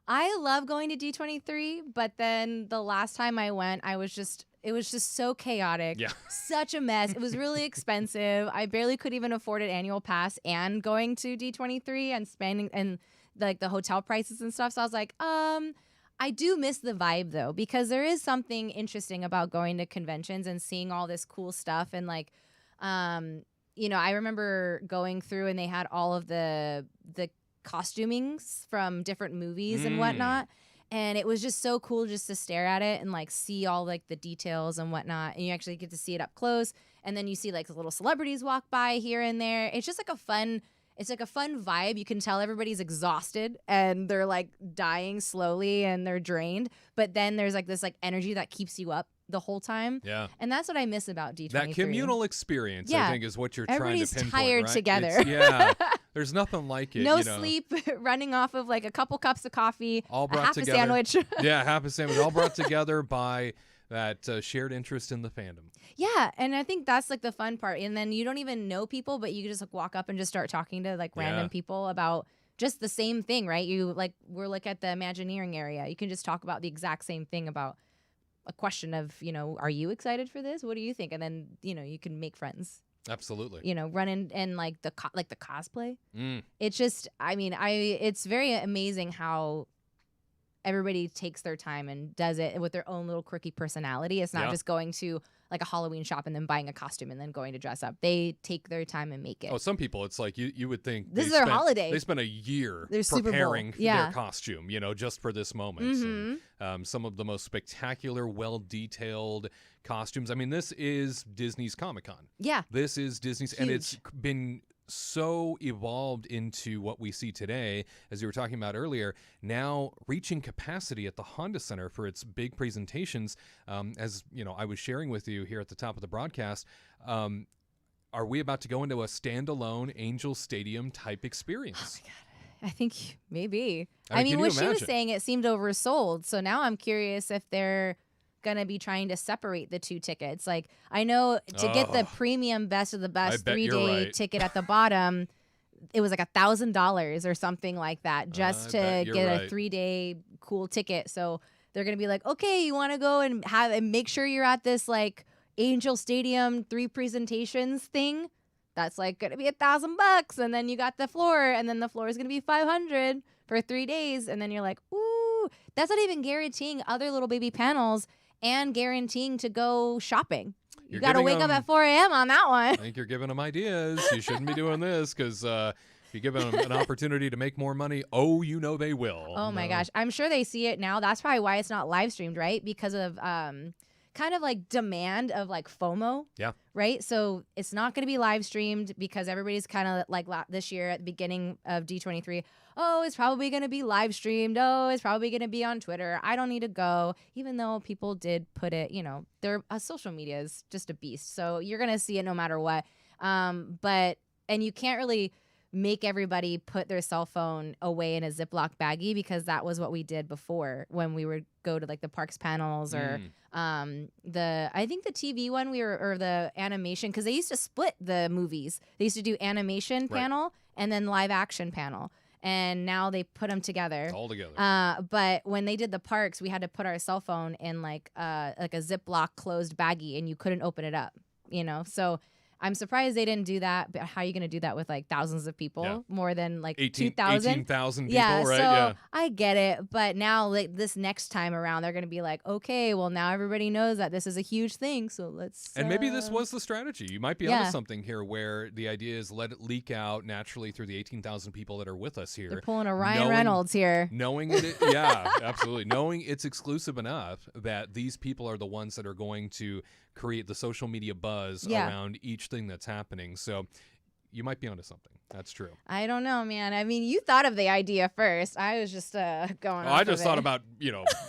love going to D23, but then the last time I went, it was just so chaotic. Yeah. Such a mess. It was really expensive. I barely could even afford an annual pass and going to D23 and spending and like the hotel prices and stuff. So I was like, I do miss the vibe though, because there is something interesting about going to conventions and seeing all this cool stuff. And like, I remember going through and they had all of the costumings from different movies and whatnot. And it was just so cool just to stare at it and like see all like the details and whatnot. And you actually get to see it up close. And then you see like little celebrities walk by here and there. It's just like a fun vibe. You can tell everybody's exhausted and they're like dying slowly and they're drained. But then there's like this like energy that keeps you up the whole time. Yeah. And that's what I miss about D23. That communal experience, I think, is what you're trying to pinpoint. Everybody's tired right? together. There's nothing like it. No sleep, running off of like a couple cups of coffee, all brought half together. a sandwich. Half a sandwich, all brought together by that shared interest in the fandom. Yeah, and I think that's like the fun part. And then you don't even know people, but you can just like walk up and just start talking to like random people about just the same thing, right? We're like at the Imagineering area. You can just talk about the exact same thing about a question of, are you excited for this? What do you think? And then, you can make friends. Absolutely. Run in and like the cosplay. It's just, it's very amazing how everybody takes their time and does it with their own little quirky personality. It's not just going to like a Halloween shop and then buying a costume and then going to dress up. They take their time and make it. Oh, some people, it's like you would think this is their holiday. They spent a year their preparing their costume, just for this moment. And, some of the most spectacular, well-detailed costumes. I mean, this is Disney's Comic-Con. Yeah. This is Disney's, and it's been so evolved into what we see today, as you were talking about earlier, now reaching capacity at the Honda Center for its big presentations. As I was sharing with you here at the top of the broadcast, are we about to go into a standalone Angel Stadium type experience? Oh my God. I think maybe. I mean, can you what she was imagine? saying, it seemed oversold. So now I'm curious if they're gonna be trying to separate the two tickets. Like, I know to get the premium best of the best bet you're 3-day right. ticket at the bottom, it was like $1,000 or something like that just to bet get you're a right. 3-day cool ticket. So they're gonna be like, okay, you want to go and make sure you're at this like Angel Stadium 3 presentations thing. That's like gonna be $1,000, and then you got the floor, and then the floor is gonna be $500 for 3 days, and then you're like, ooh, that's not even guaranteeing other little baby panels and guaranteeing to go shopping. You got to wake up at 4 a.m. on that one. I think you're giving them ideas. You shouldn't be doing this because if you give them an opportunity to make more money, you know they will. Oh my gosh. I'm sure they see it now. That's probably why it's not live streamed, right? Because of kind of like demand of like FOMO. Yeah. Right? So it's not going to be live streamed because everybody's kind of like this year at the beginning of D23. Oh, it's probably going to be live streamed. Oh, it's probably going to be on Twitter. I don't need to go, even though people did put it, their social media is just a beast. So you're going to see it no matter what. And you can't really make everybody put their cell phone away in a Ziploc baggie because that was what we did before when we would go to like the parks panels or I think the TV one or the animation, because they used to split the movies. They used to do animation panel and then live action panel. And now they put them together. All together. But when they did the parks, we had to put our cell phone in like a Ziploc closed baggie, and you couldn't open it up. So I'm surprised they didn't do that. But how are you going to do that with like thousands of people? Yeah. More than like 18,000 people, yeah, right? So Yeah. I get it. But now like this next time around, they're going to be like, okay, well now everybody knows that this is a huge thing. So let's. And maybe this was the strategy. You might be yeah. onto something here where the idea is let it leak out naturally through the 18,000 people that are with us here. They're pulling a Ryan Reynolds here. Knowing it, yeah, absolutely. Knowing it's exclusive enough that these people are the ones that are going to create the social media buzz around each thing that's happening. So you might be onto something. That's true. I don't know, man. I mean, you thought of the idea first. I was just going I just thought about,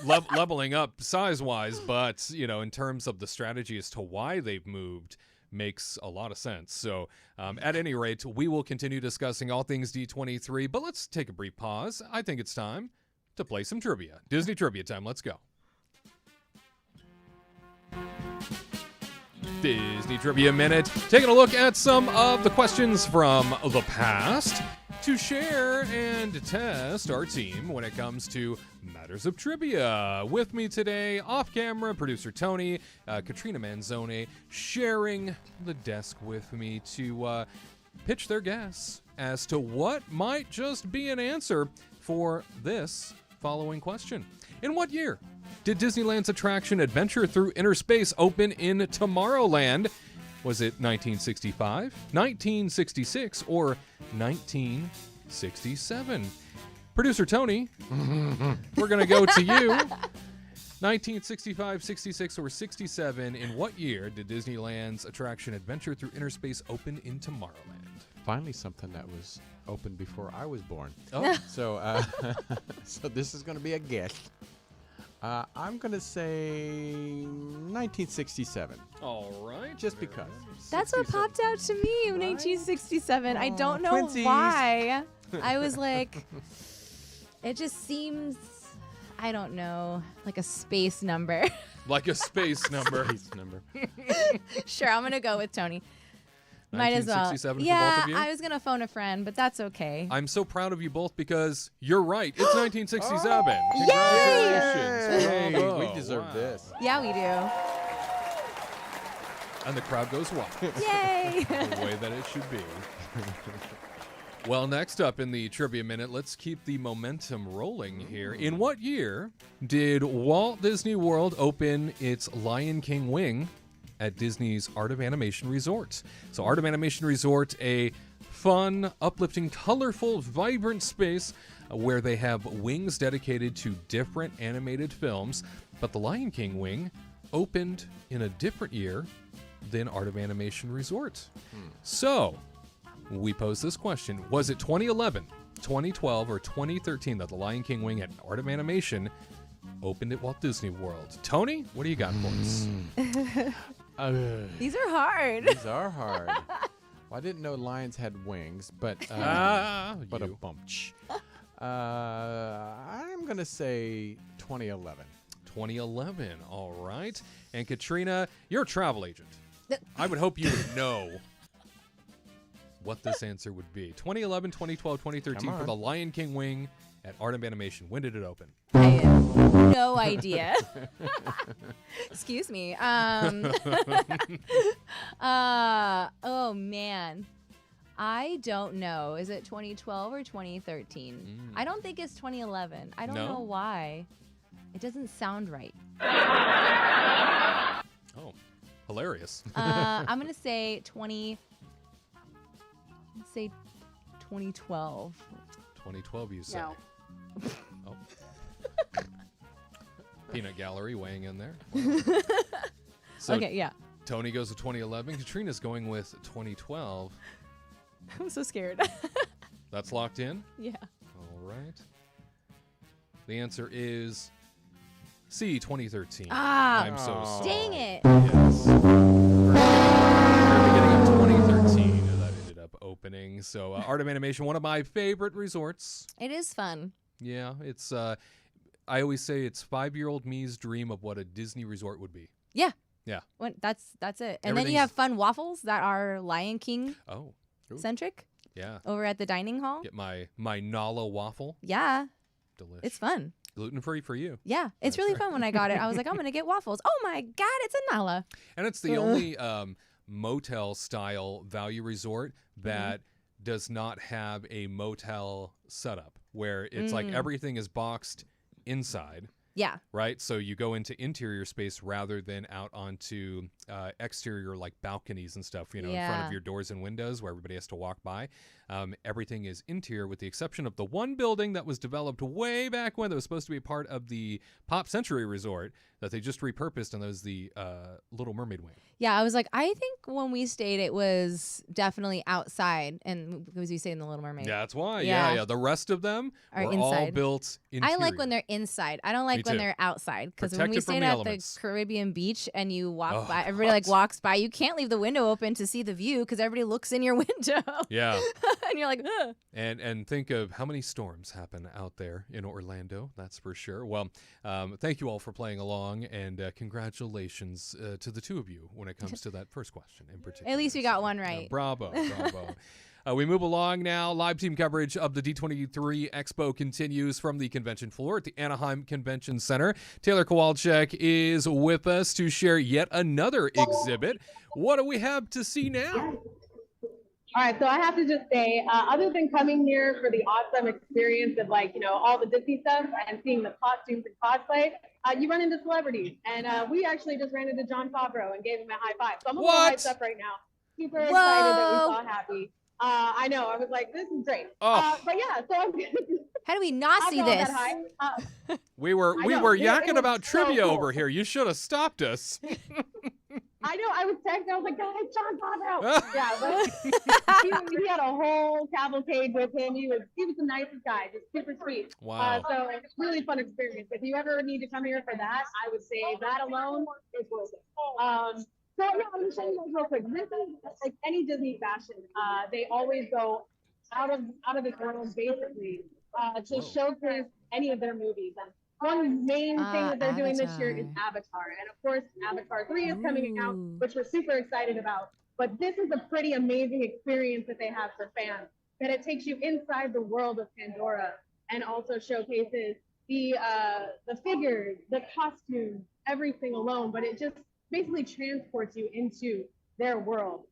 leveling up size-wise, but, in terms of the strategy as to why they've moved makes a lot of sense. So at any rate, we will continue discussing all things D23, but let's take a brief pause. I think it's time to play some trivia. Disney trivia time. Let's go. Disney Trivia Minute, taking a look at some of the questions from the past to share and test our team when it comes to matters of trivia. With me today, off camera, producer Tony, Katrina Manzone, sharing the desk with me to pitch their guess as to what might just be an answer for this following question. In what year did Disneyland's attraction Adventure Through Inner Space open in Tomorrowland? Was it 1965, 1966, or 1967? Producer Tony, we're going to go to you. 1965, 66, or 67. In what year did Disneyland's attraction Adventure Through Inner Space open in Tomorrowland? Finally, something that was open before I was born. Oh, So, so this is going to be a guess. I'm going to say 1967. all right. Just because. That's what 67. popped out to me, 1967. I don't know twinsies. why. I was like, it just seems, I don't know, like a space number. Like a space number. Space number. Sure, I'm going to go with Tony. Might as well. 1967 Yeah, for both of you? I was going to phone a friend, but that's okay. I'm so proud of you both because you're right. It's 1967. Congratulations. Hey, Bravo. We deserve Wow. this. Yeah, we do. And the crowd goes wild. Yay. The way that it should be. Well, next up in the Trivia Minute, let's keep the momentum rolling here. In what year did Walt Disney World open its Lion King wing at Disney's Art of Animation Resort? So Art of Animation Resort, a fun, uplifting, colorful, vibrant space where they have wings dedicated to different animated films. But the Lion King wing opened in a different year than Art of Animation Resort. So we pose this question. Was it 2011, 2012, or 2013 that the Lion King wing at Art of Animation opened at Walt Disney World? Tony, what do you got for us? These are hard. These are hard. Well, I didn't know lions had wings, but You. a bumch. I'm gonna say 2011. 2011. All right. And Katrina, you're a travel agent. I would hope you would know what this answer would be. 2011, 2012, 2013 for the Lion King wing at Art of Animation. When did it open? I have no idea. Excuse me. Oh man. I don't know. Is it 2012 or 2013? I don't think it's 2011. I don't know why. It doesn't sound right. Oh, hilarious. I'm going to say 2012. 2012, you say. No. Oh. Peanut Gallery weighing in there. So Okay, yeah. Tony goes with 2011. Katrina's going with 2012. I'm so scared. That's locked in? Yeah. All right. The answer is C, 2013. Ah, I'm so sorry. dang it. Yes. Very beginning of 2013 that ended up opening. So Art of Animation, one of my favorite resorts. It is fun. Yeah, it's I always say it's 5-year-old me's dream of what a Disney resort would be. Yeah. Yeah. That's it. And then you have fun waffles that are Lion King Oh, centric yeah. over at the dining hall. Get my Nala waffle. Yeah. Delicious. It's fun. Gluten-free for you. Yeah. It's really fun when I got it. I was like, I'm going to get waffles. Oh my God, it's a Nala. And it's the only motel-style value resort that does not have a motel setup where it's like everything is boxed inside. Yeah. Right? So you go into interior space rather than out onto exterior like balconies and stuff, in front of your doors and windows where everybody has to walk by. Everything is interior with the exception of the one building that was developed way back when that was supposed to be part of the Pop Century Resort that they just repurposed, and that was the Little Mermaid wing. Yeah, I was like, I think when we stayed, it was definitely outside, and because we stayed in the Little Mermaid. Yeah, that's why. Yeah. Yeah. The rest of them Are were all inside. built interior. I like when they're inside. I don't like when too. they're outside. Because when we Protected from stayed the at elements. the Caribbean beach and you walk by, God. everybody like walks by, you can't leave the window open to see the view because everybody looks in your window. Yeah. And you're like, ugh. And think of how many storms happen out there in Orlando. That's for sure. Well, thank you all for playing along, and congratulations to the two of you when it comes to that first question in particular. At least we got one right. Bravo. We move along now. Live team coverage of the D23 Expo continues from the convention floor at the Anaheim Convention Center. Taylor Kowalczyk is with us to share yet another exhibit. What do we have to see now? All right, so I have to just say, other than coming here for the awesome experience of all the Disney stuff and seeing the costumes and cosplay, you run into celebrities. And we actually just ran into Jon Favreau and gave him a high five. So I'm a little hyped up right now. Super excited that we saw Happy. I know, I was like, this is great. Oh. But yeah, so I'm How do we not see after all this? that hype, We were I know, yakking it was about so trivia cool. over here. You should have stopped us. I know, I was texting, I was like, guys, Jon Favreau. Yeah, but he had a whole cavalcade with him. He was the nicest guy, just super sweet. Wow. So it's really fun experience. If you ever need to come here for that, I would say that alone is worth it. So yeah, let me show you guys real quick. This is like any Disney fashion. They always go out of this world basically to showcase any of their movies. And one main thing that they're doing this year is Avatar. And of course, Avatar 3 is coming out, which we're super excited about. But this is a pretty amazing experience that they have for fans. That it takes you inside the world of Pandora and also showcases the figures, the costumes, everything alone. But it just basically transports you into their world.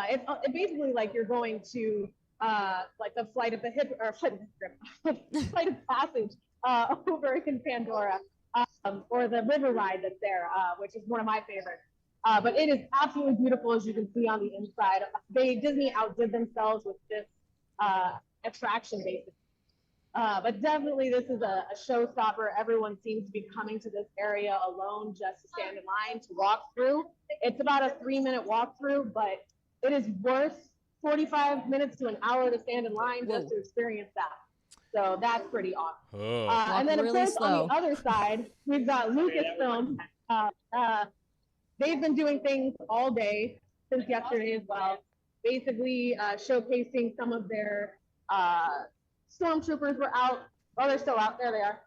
It's basically like you're going to like the flight of passage over in Pandora, or the river ride that's there, which is one of my favorites. But it is absolutely beautiful, as you can see on the inside. Disney outdid themselves with this attraction, basically. But definitely, this is a showstopper. Everyone seems to be coming to this area alone just to stand in line to walk through. It's about a 3-minute walkthrough, but it is worth 45 minutes to an hour to stand in line just to experience that. So that's pretty awesome. Oh. And then, of really course, slow. on the other side, we've got Lucasfilm. They've been doing things all day since yesterday as well. basically showcasing some of their stormtroopers were out. Oh, they're still out. There they are.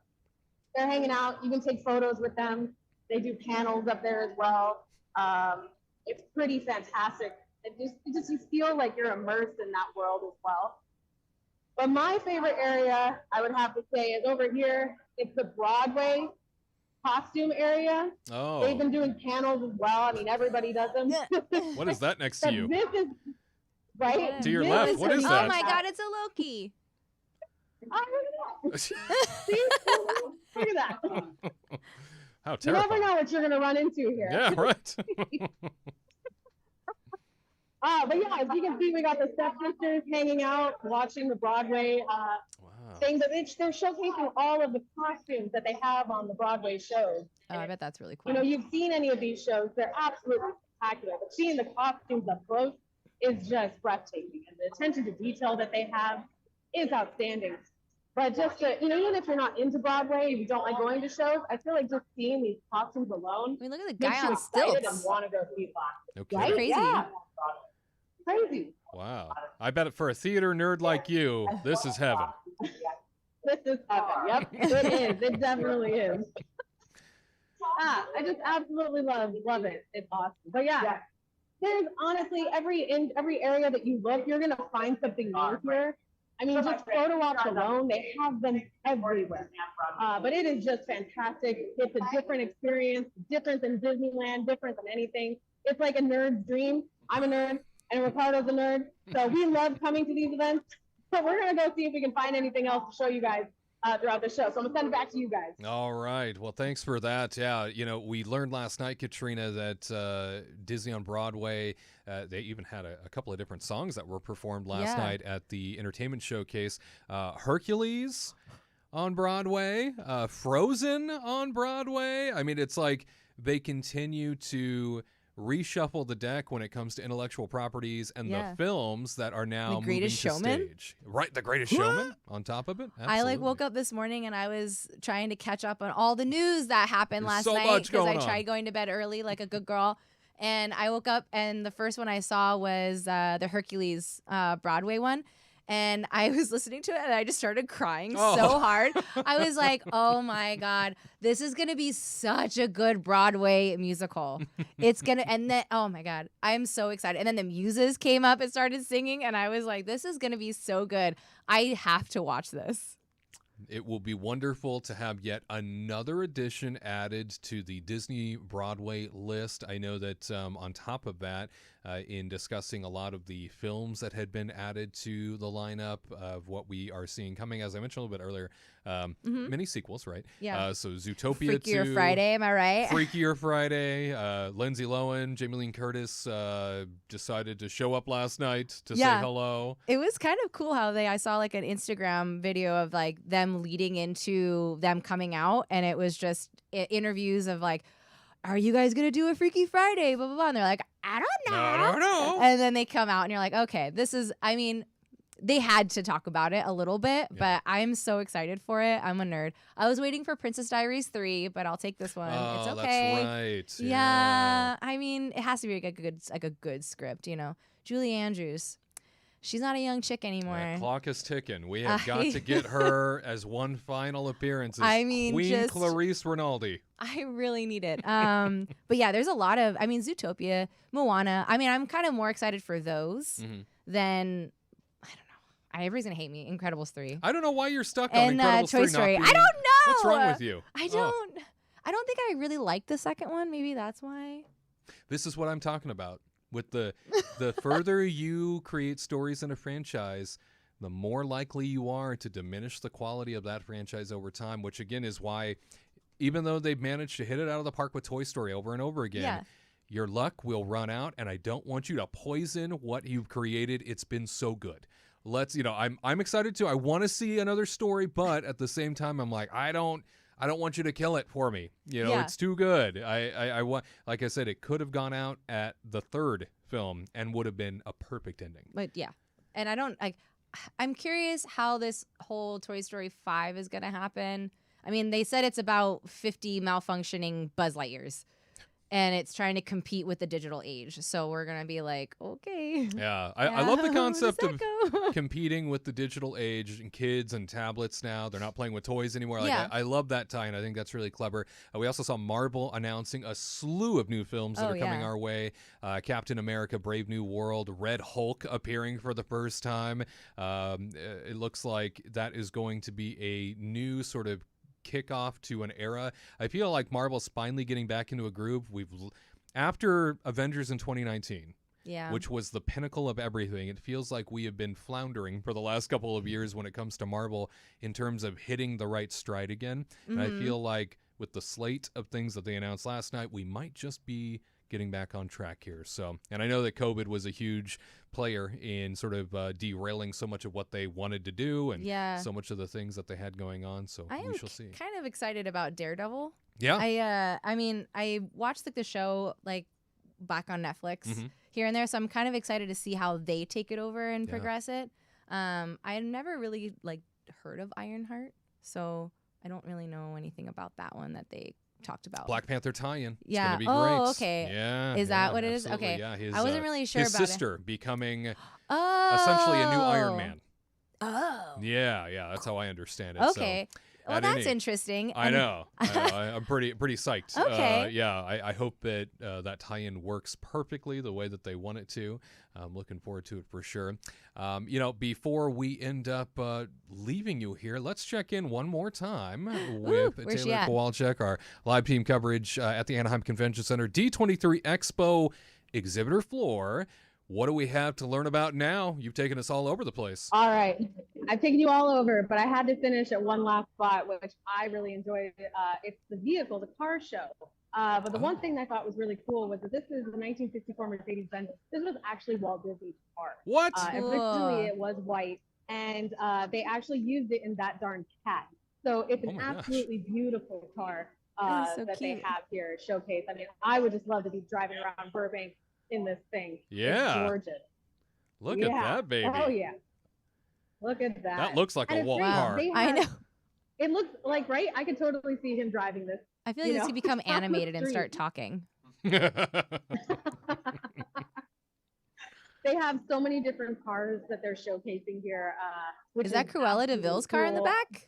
They're hanging out. You can take photos with them. They do panels up there as well. It's pretty fantastic. You feel like you're immersed in that world as well. But my favorite area, I would have to say, is over here. It's the Broadway costume area. Oh. They've been doing panels as well. I mean, everybody does them. What is that next to you? This is, right? To your left, what is Oh that? my God, it's a Loki. I don't know. See? Look at that. How You terrifying. never know what you're going to run into here. Yeah, right. But yeah, as you can see, we got the stepsisters hanging out, watching the Broadway Wow. thing. They're showcasing all of the costumes that they have on the Broadway shows. Oh, I bet that's really cool. You know, you've seen any of these shows, they're absolutely spectacular. But seeing the costumes up close is just breathtaking. And the attention to detail that they have is outstanding. But just to, you know, even if you're not into Broadway, if you don't like going to shows, I feel like just seeing these costumes alone I mean, look at the makes guy you on excited and stilts. want to go see them. Okay. Right? Crazy. Yeah. Crazy. Wow. I bet for a theater nerd like you, this is heaven. This is heaven. Yep, it is. It definitely is. I just absolutely love it. It's awesome. But yeah, there's honestly every area that you look, you're gonna find something new here. I mean, just photo ops alone, they have them everywhere. But it is just fantastic. It's a different experience, different than Disneyland, different than anything. It's like a nerd's dream. I'm a nerd, and Ricardo's a nerd. So we love coming to these events. So we're going to go see if we can find anything else to show you guys throughout the show. So I'm going to send it back to you guys. All right. Well, thanks for that. Yeah, you know, we learned last night, Katrina, that Disney on Broadway, they even had a couple of different songs that were performed last night at the entertainment showcase. Hercules on Broadway, Frozen on Broadway. I mean, it's like they continue to reshuffle the deck when it comes to intellectual properties and the films that are now The Greatest moving to Showman? stage. Right, The Greatest Showman on top of it. I Absolutely. woke up this morning and I was trying to catch up on all the news that happened There's last so night much because I going on. tried going to bed early like a good girl. And I woke up and the first one I saw was the Hercules Broadway one. And I was listening to it and I just started crying so hard. I was like, oh my God, this is going to be such a good Broadway musical. It's going to, and then, oh my God, I'm so excited. And then the Muses came up and started singing. And I was like, this is going to be so good. I have to watch this. It will be wonderful to have yet another edition added to the Disney Broadway list. I know that on top of that, in discussing a lot of the films that had been added to the lineup of what we are seeing coming, as I mentioned a little bit earlier, mini sequels, right? Yeah. So Zootopia Freakier 2, Friday, am I right? Freakier Friday. Lindsay Lohan, Jamie Lee Curtis decided to show up last night to say hello. It was kind of cool how I saw like an Instagram video of like them leading into them coming out, and it was just interviews of like, are you guys gonna do a Freaky Friday, blah blah blah, and they're like, I don't know. And then they come out and you're like, okay, this is, I mean, they had to talk about it a little bit, but I'm so excited for it. I'm a nerd. I was waiting for Princess Diaries 3, but I'll take this one. Oh, It's okay. that's right. Yeah. I mean, it has to be like a good script, you know. Julie Andrews. She's not a young chick anymore. That clock is ticking. We have got to get her as one final appearance. As I mean, Queen just- Clarice Rinaldi. I really need it. But yeah, there's a lot of, I mean, Zootopia, Moana. I mean, I'm kind of more excited for those than, I don't know. Everybody's going to hate me. Incredibles 3. I don't know why you're stuck on And Incredibles 3 Toy not Story. being- I don't know. What's wrong with you? I Oh. don't think I really like the second one. Maybe that's why. This is what I'm talking about. With the further you create stories in a franchise, the more likely you are to diminish the quality of that franchise over time, which again is why, even though they've managed to hit it out of the park with Toy Story over and over again, your luck will run out, and I don't want you to poison what you've created. It's been so good. Let's, you know, I'm excited too. I want to see another story, but at the same time, I'm like, I don't want you to kill it for me. You know, it's too good. I want, like I said, it could have gone out at the third film and would have been a perfect ending. But yeah. And I'm curious how this whole Toy Story 5 is going to happen. I mean, they said it's about 50 malfunctioning Buzz Lightyears. and it's trying to compete with the digital age. So we're gonna be like, okay. Yeah, I love the how concept does of that go? competing with the digital age and kids and tablets now. They're not playing with toys anymore. Like, Yeah. I love that tie-in. I think that's really clever. We also saw Marvel announcing a slew of new films that Oh, are coming yeah. our way. Captain America, Brave New World, Red Hulk appearing for the first time. It looks like that is going to be a new sort of kickoff to an era. I feel like Marvel's finally getting back into a groove. After Avengers in 2019, Yeah. which was the pinnacle of everything, it feels like we have been floundering for the last couple of years when it comes to Marvel in terms of hitting the right stride again. And I feel like with the slate of things that they announced last night, we might just be getting back on track here. So, and I know that COVID was a huge player in sort of derailing so much of what they wanted to do and Yeah. so much of the things that they had going on. So I we am shall see. kind of excited about Daredevil. Yeah. I mean, I watched like the show like back on Netflix Mhm. here and there, so I'm kind of excited to see how they take it over and Yeah. progress it. I had never really like heard of Ironheart, so I don't really know anything about that one that they talked about. Black Panther tie-in. It's Yeah. gonna be Oh, great. okay. Yeah. Is that yeah, what it is? absolutely. Okay. Yeah. His, I wasn't really sure his about sister becoming it. Oh. essentially a new Iron Man. Oh. Yeah. That's how I understand it. Okay. Well, at that's any- interesting. I And- know. I'm pretty psyched. Okay. Yeah. I hope that that tie-in works perfectly the way that they want it to. I'm looking forward to it for sure. Before we end up leaving you here, let's check in one more time with where's she Taylor at? Kowalczyk, our live team coverage at the Anaheim Convention Center, D23 Expo exhibitor floor. What do we have to learn about now? You've taken us all over the place. All right. I've taken you all over, but I had to finish at one last spot, which I really enjoyed. It's the car show. But the one thing that I thought was really cool was that this is the 1964 Mercedes-Benz. This was actually Walt Disney's car. What? Originally, it was white, and they actually used it in that darn cat. So it's Oh an my gosh. absolutely beautiful car That is so that they cute. have here showcased. I mean, I would just love to be driving around Burbank in this thing. Yeah. It's gorgeous. Look at that, baby. Oh, yeah. Look at that. That looks like And a it's Walt great. car. They I have- know. It looks like, right? I could totally see him driving this. I feel like You this know, could become on the animated and start street. talking. They have so many different cars that they're showcasing here. Which Is that Cruella absolutely DeVille's car in the cool. back?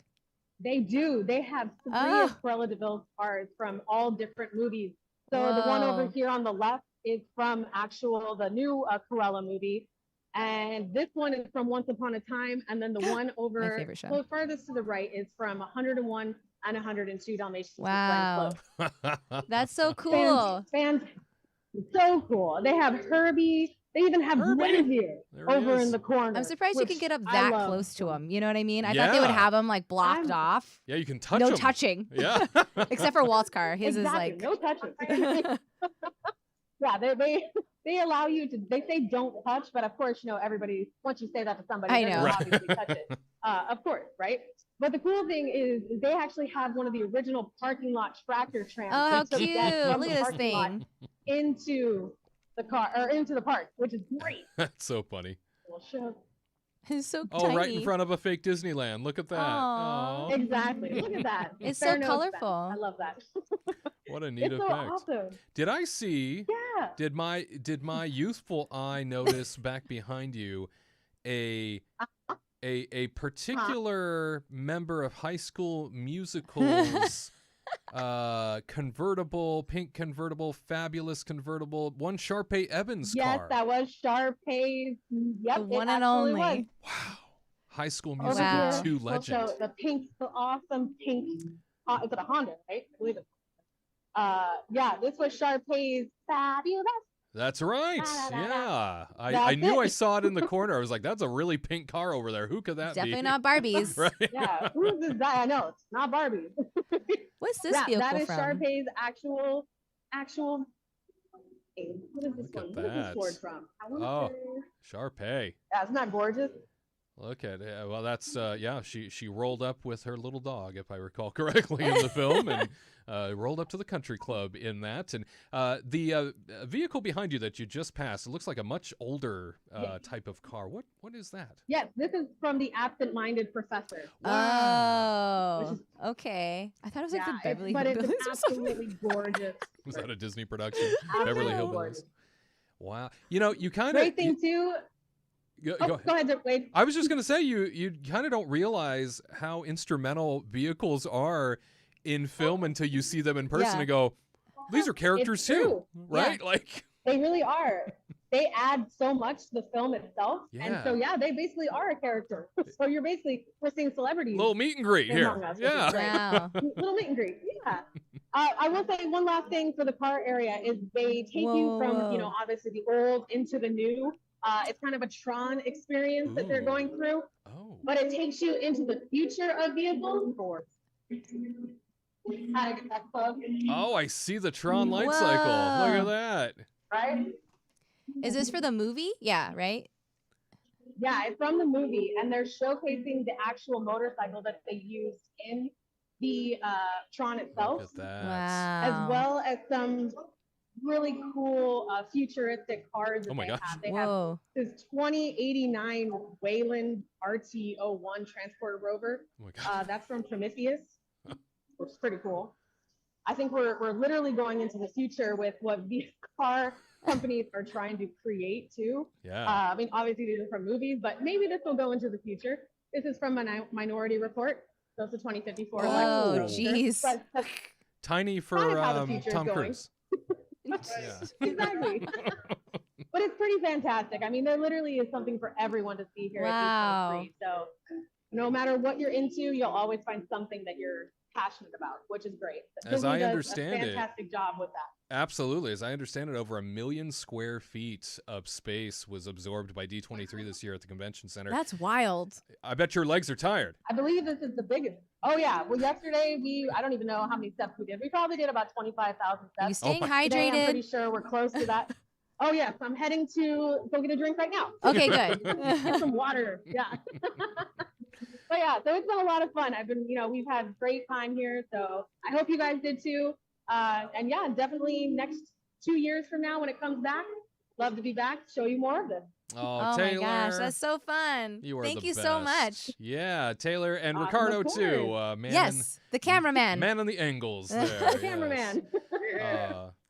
They do. They have three Oh. of Cruella DeVille's cars from all different movies. So the one over Whoa. here on the left is from the new Cruella movie. And this one is from Once Upon a Time. And then the one over favorite show. furthest to the right is from 101 and 102 Dalmatians. with Glenn Wow. Close. That's so cool. Fans, so cool. They have Herbie. They even have Herbie. Guinevere There he over is. in the corner. I'm surprised you which can get up I that love. close to them. You know what I mean? I thought they would Yeah. have them like blocked I'm- off. Yeah, you can touch No them. touching. Yeah. Except for Walt's car. His Exactly. is No like. touching. Yeah, they allow you to. They say don't touch, but of course, everybody. Once you say that to somebody, I they're know. gonna Right. obviously touch it. Of course, right? But the cool thing is, they actually have one of the original parking lot tractor trams. Oh, how They took cute. that from Look the at this parking lot thing. into the car or into the park, which is great. That's so funny. We'll show. It's so Oh, tiny. right in front of a fake Disneyland. Look at that. Aw. Oh, Exactly. Look at that. It's Fair so nose colorful. fence. I love that. what a neat It's so effect. awesome. Did I see? Yeah. Did my youthful eye notice back behind you a particular member of High School Musical's convertible, pink convertible, fabulous convertible, one Sharpay Evans Yes, car? that was Sharpay's. Yep, The it one and absolutely only. was. Wow. High School Over Musical Wow. 2 We'll show legend. the pink, the awesome pink. Is it a Honda, right? I believe it. Yeah, this was Sharpay's fabulous. That's right. Da, da, da, Yeah. I That's knew I it. saw it in the corner. I was like, that's a really pink car over there. Who could that Definitely be? not Barbie's. Right. Yeah, who's this guy? I know it's not Barbie. What's this Yeah, vehicle that is from? Sharpay's actual. What is this Look at one? What is this that. Ford from? I wanna Oh. say- Sharpay. Yeah, isn't that gorgeous? Look at it. Well, that's yeah. She rolled up with her little dog, if I recall correctly, in the film, and rolled up to the country club in that. And the vehicle behind you that you just passed, it looks like a much older type of car. What is that? Yes, this is from the Absent-Minded Professor. Oh, okay. I thought it was like the Beverly but it's an Hillbillies or something. absolutely gorgeous. Was that a Disney production? Absolutely Beverly Hillbillies. gorgeous. Wow. You know, you kind of Great thing too. Go ahead, Wade. I was just going to say you kind of don't realize how instrumental vehicles are in film until you see them in person and go, these are characters It's too, true. right? Yeah. Like They really are. They add so much to the film itself. Yeah. And so, yeah, they basically are a character. So we're seeing celebrities. little meet and greet here. among us, which is Yeah. great. Wow. Little meet and greet. Yeah. I will say one last thing for the car area is they take you from, Whoa. obviously the old into the new. It's kind of a Tron experience that they're Ooh. going through, Oh. but it takes you into the future of vehicles. How to get that close, Oh, I see the Tron light cycle. Look at Whoa. that. right? Is this for the movie? Yeah, right? Yeah, it's from the movie, and they're showcasing the actual motorcycle that they used in the Tron Look itself, at that. Wow. as well as some really cool futuristic cars that Oh my they gosh. have. They have Whoa. this 2089 Wayland RT-01 Transporter Rover. Oh my God. That's from Prometheus, which is pretty cool. I think we're literally going into the future with what these car companies are trying to create too. Yeah. I mean, obviously these are from movies, but maybe this will go into the future. This is from Minority Report. So it's a 2054 Oh, Lexus Roadster. jeez. But that's Tiny for kind of how the future is Tom going. Cruise. Yeah. exactly. But it's pretty fantastic. I mean, there literally is something for everyone to see here Wow. at D23. So no matter what you're into, you'll always find something that you're passionate about, which is great. As Disney I does understand a it- fantastic job with that. Absolutely. As I understand it, over 1 million square feet of space was absorbed by D23 this year at the convention center. That's wild. I bet your legs are tired. I believe this is the biggest. Oh yeah. Well, yesterday I don't even know how many steps we did. We probably did about 25,000 Are you steps. staying my- Today, I'm pretty hydrated? sure we're close to that. Oh yes, I'm heading to go get a drink right now. Okay, good. Get some water. Yeah. But yeah, so it's been a lot of fun. We've had great time here. So I hope you guys did too. And yeah, definitely next 2 years from now when it comes back, love to be back, show you more of this. Oh, Oh Taylor. my gosh, that's so fun. You are Thank the you so best. much. Yeah, Taylor and Of Ricardo course. too. Man, Yes, the cameraman. Man on the angles there. The cameraman.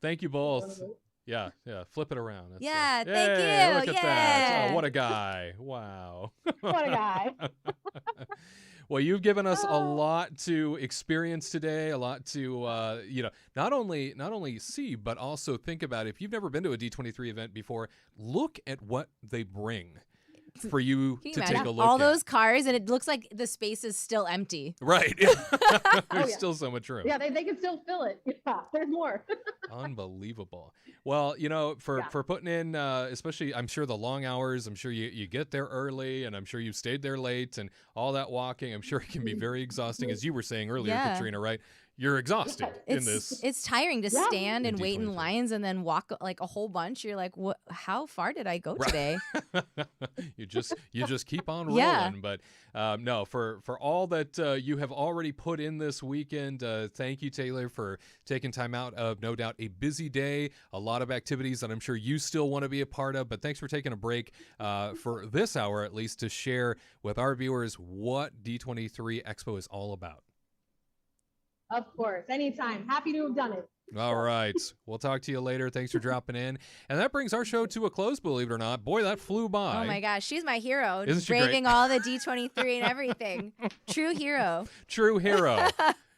Thank you both. Yeah, flip it around. That's Yeah, it. thank Yay, you. Look at that. Yeah. Oh, what a guy. Wow. What a guy. Well, you've given us a lot to experience today, a lot to not only see but also think about. If you've never been to a D23 event before, look at what they bring for you Can you to imagine take a look all at. those cars, and it looks like the space is still empty. Right. There's yeah. still so much room. Yeah, they can still fill it. Yeah, there's more. Unbelievable. Well, for putting in, especially, I'm sure the long hours, I'm sure you get there early, and I'm sure you stayed there late, and all that walking, I'm sure it can be very exhausting, as you were saying earlier, Yeah. Katrina, right? You're exhausted in this. It's tiring to Yeah. stand and In wait in D23. lines and then walk like a whole bunch. You're like, what? How far did I go Right. today? you just keep on rolling. Yeah. But no, for all that you have already put in this weekend, thank you, Taylor, for taking time out of no doubt a busy day, a lot of activities that I'm sure you still want to be a part of. But thanks for taking a break for this hour at least to share with our viewers what D23 Expo is all about. Of course, anytime. Happy to have done it. All right. We'll talk to you later. Thanks for dropping in. And that brings our show to a close, believe it or not. Boy, that flew by. Oh my gosh, she's my hero. Isn't Just she great? braving all the D23 and everything. True hero. True hero.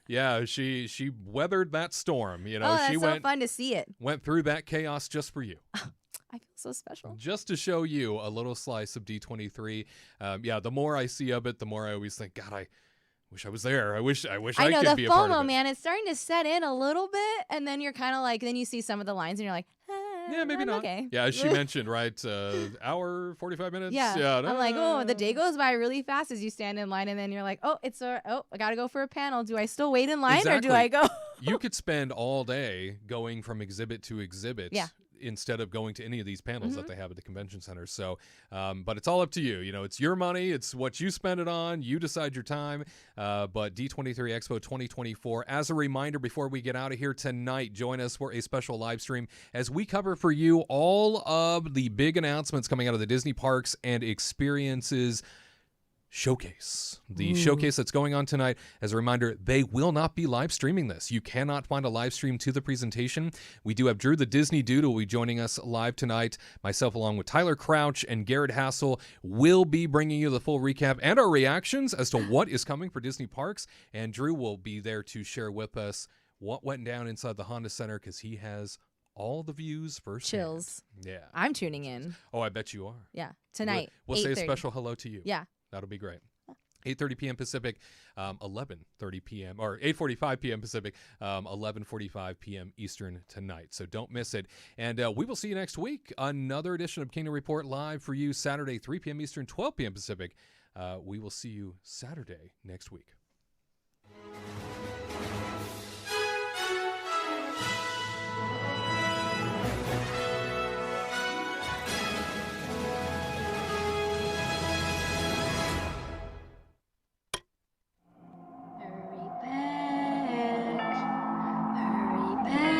Yeah, she weathered that storm. Oh, that's she so fun to see it. went through that chaos just for you. I feel so special. Just to show you a little slice of D23. The more I see of it, the more I always think, God, I wish I was there. I wish I I know could the be a part of FOMO, it. man. It's starting to set in a little bit, and then you're kind of like, then you see some of the lines, and you're like, Yeah, maybe I'm not. Okay. Yeah, as she mentioned, right? Hour, 45 minutes. Yeah. I'm like, oh, the day no. goes by really fast as you stand in line, and then you're like, oh, I gotta go for a panel. Do I still wait in line or do Exactly. I go? You could spend all day going from exhibit to exhibit. Yeah. instead of going to any of these panels that they have at the convention center. So, but it's all up to you. You know, it's your money. It's what you spend it on. You decide your time. But D23 Expo 2024, as a reminder, before we get out of here tonight, join us for a special live stream as we cover for you all of the big announcements coming out of the Disney Parks and Experiences Showcase. The showcase that's going on tonight. As a reminder, they will not be live streaming this. You cannot find a live stream to the presentation. We do have Drew the Disney Dude who will be joining us live tonight. Myself, along with Tyler Crouch and Garrett Hassel, will be bringing you the full recap and our reactions as to what is coming for Disney Parks. And Drew will be there to share with us what went down inside the Honda Center, because he has all the views first. Chills. Yeah. I'm tuning in. Oh, I bet you are. Yeah. Tonight. We'll say a 8:30. special hello to you. Yeah. That'll be great. 8:30 p.m. Pacific, 11:30 p.m. or 8:45 p.m. Pacific, 11:45 p.m. Eastern tonight. So don't miss it. And we will see you next week. Another edition of Kingdom Report live for you Saturday, 3 p.m. Eastern, 12 p.m. Pacific. We will see you Saturday next week.